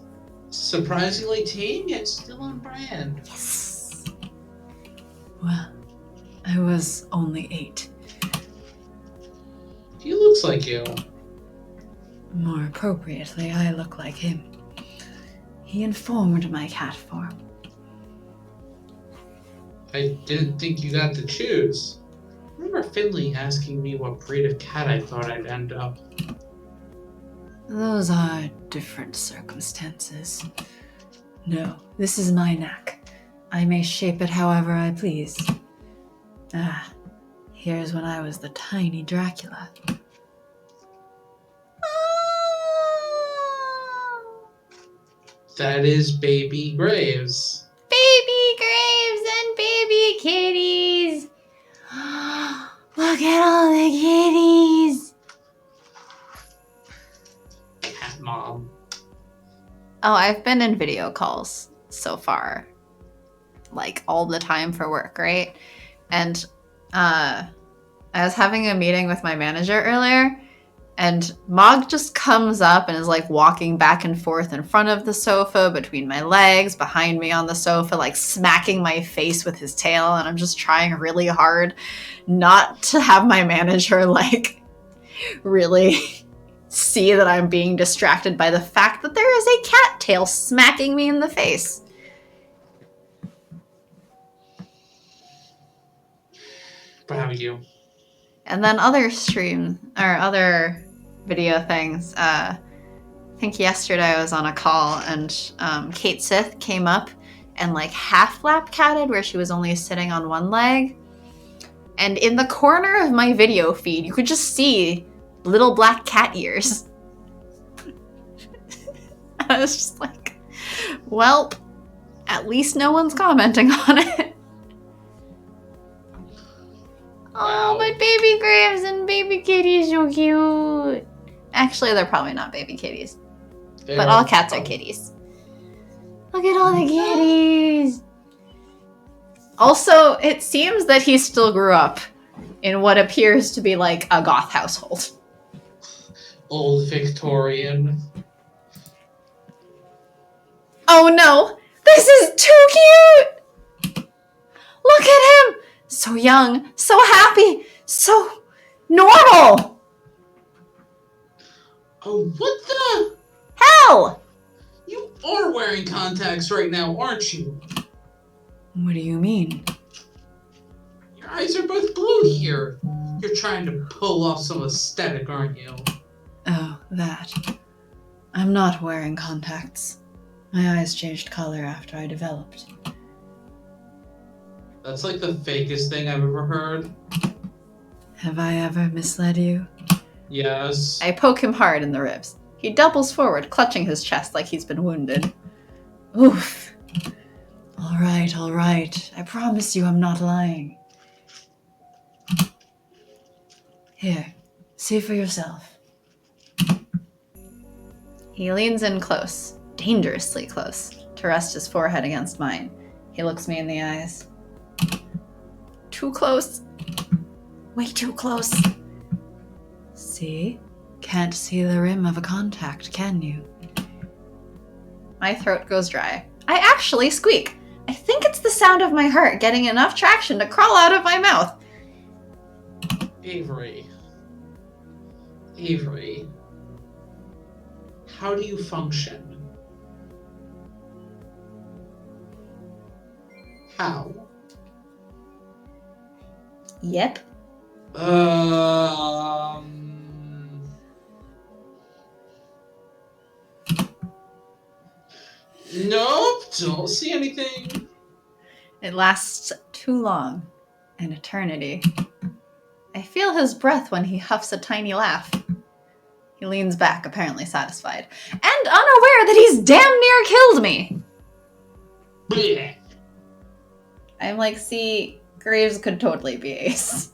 surprisingly tame, yet still on brand. Yes. Well, I was only 8. He looks like you. More appropriately, I look like him. He informed my cat form. I didn't think you got to choose. I remember Finley asking me what breed of cat I thought I'd end up. Those are different circumstances. No, this is my knack. I may shape it however I please. Here's when I was the tiny Dracula. That is Baby Graves. Baby Graves and baby kitties! Look at all the kitties! Cat mom. Oh, I've been in video calls so far. Like, all the time for work, right? And I was having a meeting with my manager earlier, and Mog just comes up and is like walking back and forth in front of the sofa, between my legs, behind me on the sofa, like smacking my face with his tail. And I'm just trying really hard not to have my manager like really see that I'm being distracted by the fact that there is a cat tail smacking me in the face. Proud of you. And then other video things. I think yesterday I was on a call and Kate Sith came up and like half lap catted where she was only sitting on one leg. And in the corner of my video feed, you could just see little black cat ears. I was just like, well, at least no one's commenting on it. Wow. Oh, but baby Graves and baby kitties so cute. Actually, they're probably not baby kitties. But all cats are kitties. Look at all the kitties. Also, it seems that he still grew up in what appears to be like a goth household. Old Victorian. Oh no, this is too cute! Look at him! So young, so happy, so normal! Oh, what the? Hell! You are wearing contacts right now, aren't you? What do you mean? Your eyes are both blue here. You're trying to pull off some aesthetic, aren't you? Oh, that. I'm not wearing contacts. My eyes changed color after I developed. That's like the fakest thing I've ever heard. Have I ever misled you? Yes. I poke him hard in the ribs. He doubles forward, clutching his chest like he's been wounded. Oof. All right. I promise you I'm not lying. Here, see for yourself. He leans in close, dangerously close, to rest his forehead against mine. He looks me in the eyes. Too close. Way too close. See? Can't see the rim of a contact, can you? My throat goes dry. I actually squeak. I think it's the sound of my heart getting enough traction to crawl out of my mouth. Avery. How do you function? How? Yep. Nope, don't see anything. It lasts too long. An eternity. I feel his breath when he huffs a tiny laugh. He leans back, apparently satisfied, and unaware that he's damn near killed me. Blech. I'm like, see, Graves could totally be Ace.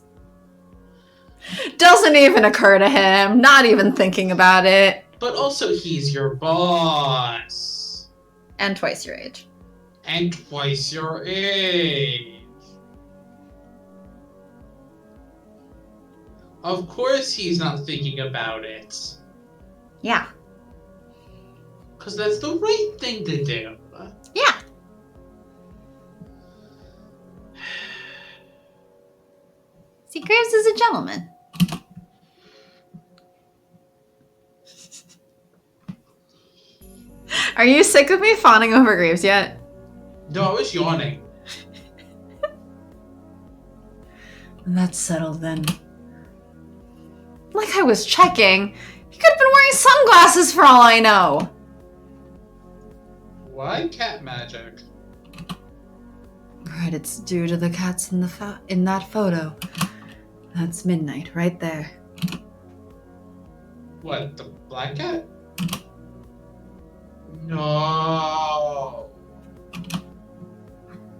Doesn't even occur to him, not even thinking about it. But also, he's your boss. And twice your age. And twice your age. Of course he's not thinking about it. Yeah. Because that's the right thing to do. Yeah. See, Graves is a gentleman. Are you sick of me fawning over Graves yet? No, I was yawning. That's settled then. Like I was checking. He could have been wearing sunglasses for all I know. Why cat magic? Credit's due to the cats in that photo. That's Midnight right there. What, the black cat? No.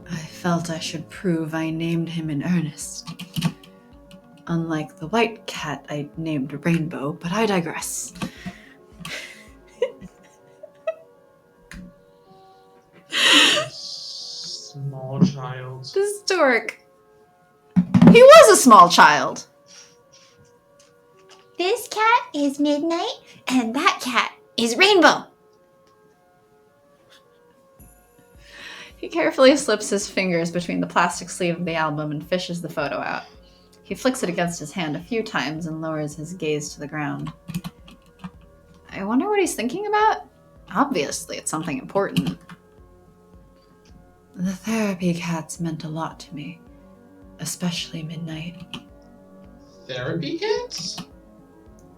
I felt I should prove I named him in earnest. Unlike the white cat I named Rainbow, but I digress. Small child. This dork. He was a small child. This cat is Midnight, and that cat is Rainbow. He carefully slips his fingers between the plastic sleeve of the album and fishes the photo out. He flicks it against his hand a few times and lowers his gaze to the ground. I wonder what he's thinking about? Obviously, it's something important. The therapy cats meant a lot to me, especially Midnight. Therapy cats?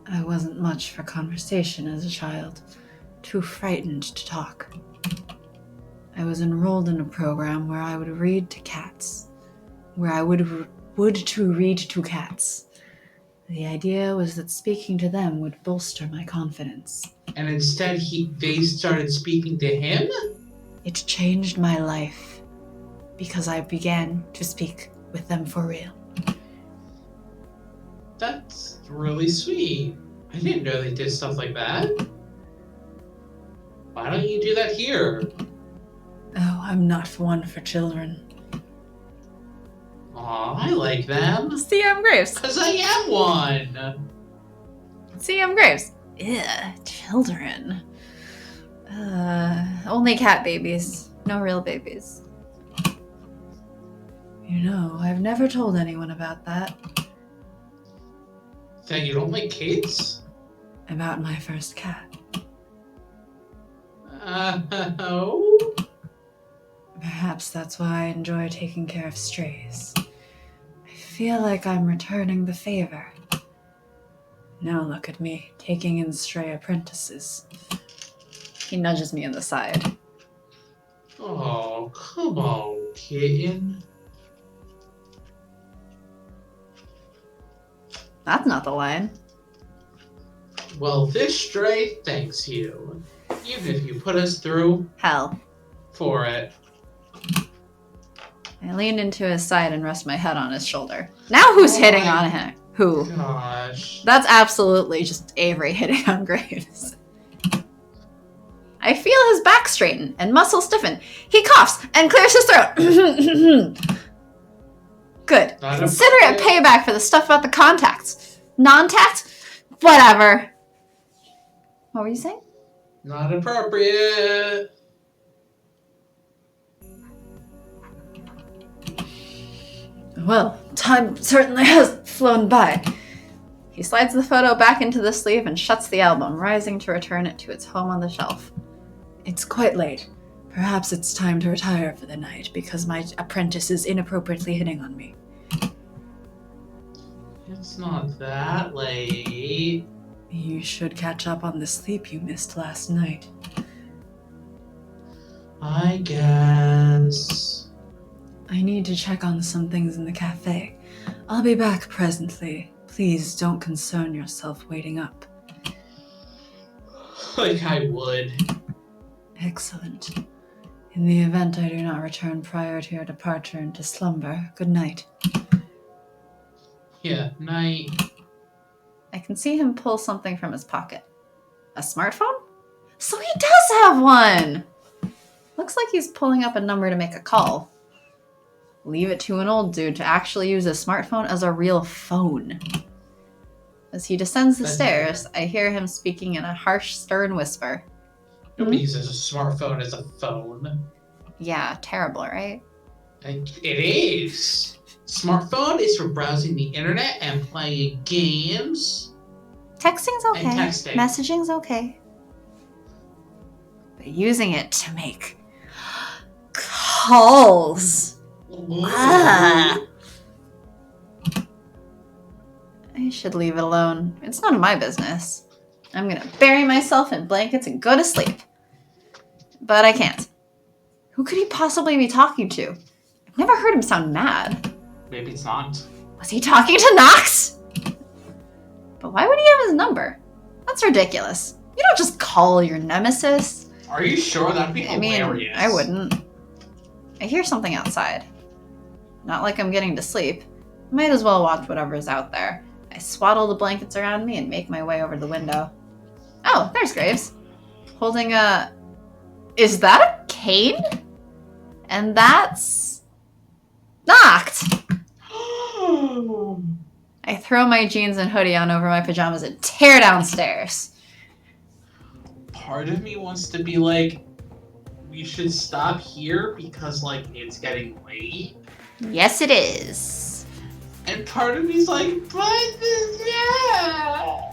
I wasn't much for conversation as a child, too frightened to talk. I was enrolled in a program where I would read to cats, where I would to read to cats. The idea was that speaking to them would bolster my confidence. And instead they started speaking to him? It changed my life because I began to speak with them for real. That's really sweet. I didn't know they did stuff like that. Why don't you do that here? Oh, I'm not one for children. Aw, I like them. CM Graves. Because I am one. CM Graves. Ew, children. Only cat babies. No real babies. You know, I've never told anyone about that. That you don't like kids? About my first cat. Oh? Perhaps that's why I enjoy taking care of strays. I feel like I'm returning the favor. Now look at me, taking in stray apprentices. He nudges me in the side. Oh, come on, kitten. That's not the line. Well, this stray thanks you. Even if you put us through Hell. for it. I lean into his side and rest my head on his shoulder. Now who's hitting on him? Who? Gosh. That's absolutely just Avery hitting on Graves. I feel his back straighten and muscles stiffen. He coughs and clears his throat. Good. Not Consider it appropriate. payback for the stuff about the contacts. Non-tact? Whatever. What were you saying? Not appropriate. Well, time certainly has flown by. He slides the photo back into the sleeve and shuts the album, rising to return it to its home on the shelf. It's quite late. Perhaps it's time to retire for the night because my apprentice is inappropriately hitting on me. It's not that late. You should catch up on the sleep you missed last night. I guess. I need to check on some things in the cafe. I'll be back presently. Please don't concern yourself waiting up. Like I would. Excellent. In the event I do not return prior to your departure into slumber, good night. Yeah, night. I can see him pull something from his pocket. A smartphone? So he does have one! Looks like he's pulling up a number to make a call. Leave it to an old dude to actually use a smartphone as a real phone. As he descends the That's stairs, I hear him speaking in a harsh, stern whisper. Nobody uses a smartphone as a phone. Yeah, terrible, right? It is. Smartphone is for browsing the internet and playing games. Texting's okay. And texting. Messaging's okay. But using it to make calls. Ah. I should leave it alone. It's none of my business. I'm gonna bury myself in blankets and go to sleep. But I can't. Who could he possibly be talking to? I've never heard him sound mad. Maybe it's not. Was he talking to Knox? But why would he have his number? That's ridiculous. You don't just call your nemesis. Are you sure? That'd be I mean, hilarious. I wouldn't. I hear something outside. Not like I'm getting to sleep. Might as well watch whatever's out there. I swaddle the blankets around me and make my way over to the window. Oh, there's Graves. Holding a... Is that a cane? And that's... Knocked! I throw my jeans and hoodie on over my pajamas and tear downstairs. Part of me wants to be like, we should stop here because, like, it's getting late. Yes, it is. And part of me's like, but yeah.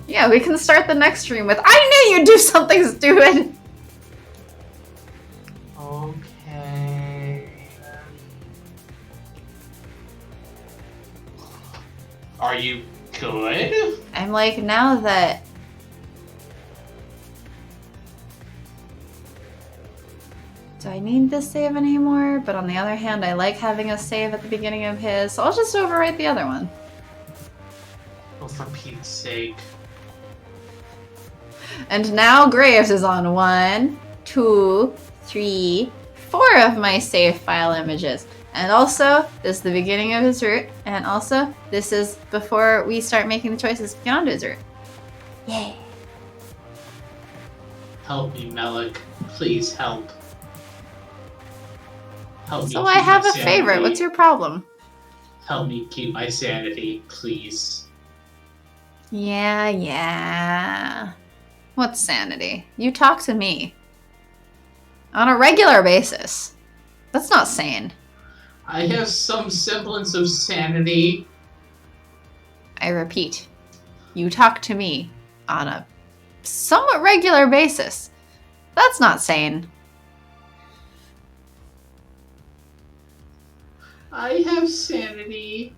Yeah, we can start the next stream with, I knew you'd do something stupid! Okay. Are you good? I'm like, now that... Do I need this save anymore? But on the other hand, I like having a save at the beginning of his, so I'll just overwrite the other one. Oh, for Pete's sake. And now Graves is on 1, 2, 3, 4 of my save file images. And also, this is the beginning of his route. And also, this is before we start making the choices to get onto his route. Yay. Help me, Melik. Please help. Help me. So keep I have my a favorite. sanity. What's your problem? Help me keep my sanity, please. Yeah. What's sanity? You talk to me. On a regular basis. That's not sane. I have some semblance of sanity. I repeat. You talk to me on a somewhat regular basis. That's not sane. I have sanity.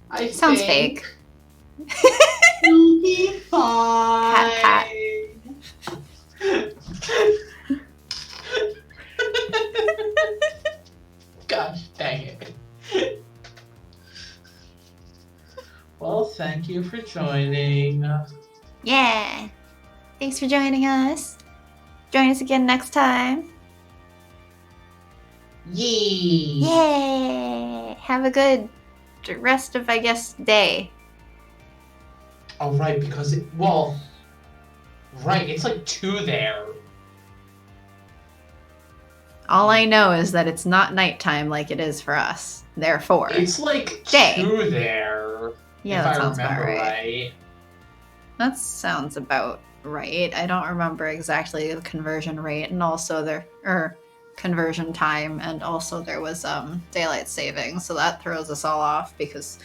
I Sounds think fake. You'll be fine. Pat. Gosh dang it. Well, thank you for joining. Yeah. Thanks for joining us. Join us again next time. Yee! Yay! Have a good rest of, I guess, day. Oh, right, because right, it's like 2 there. All I know is that it's not nighttime like it is for us. Therefore, It's like day. 2 there. Yeah, if that I sounds remember about right. right. That sounds about right. I don't remember exactly the conversion rate, and also conversion time, and also there was daylight saving, so that throws us all off because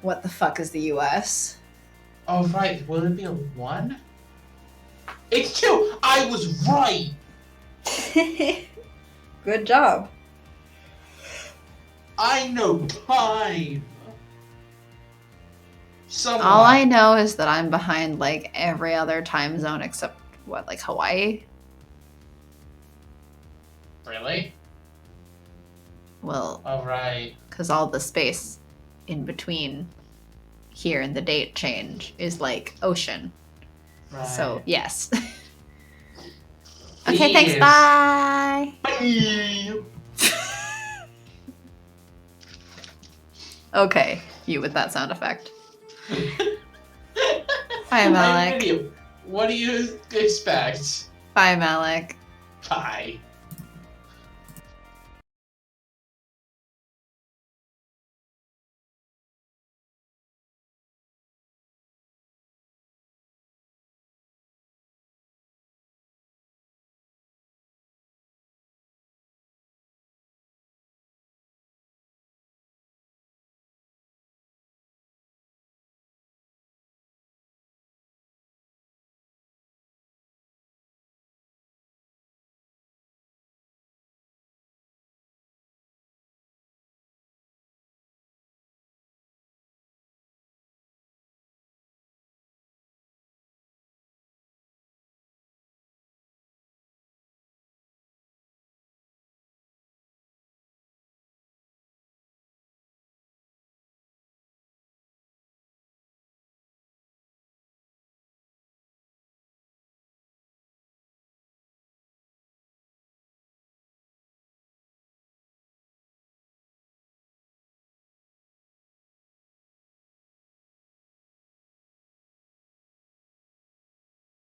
what the fuck is the U.S.? Oh, right. Will it be a 1? It's 2! I was right! Good job. I know time! Somewhat. All I know is that I'm behind like every other time zone except what, like Hawaii? Really? Well, Oh, right. because all the space in between here and the date change is like ocean. Right. So, yes. Okay, thanks. Yes. Bye. Bye! Okay, you with that sound effect. Bye, I'm Malik. with you. What do you expect? Bye, Malik. Bye.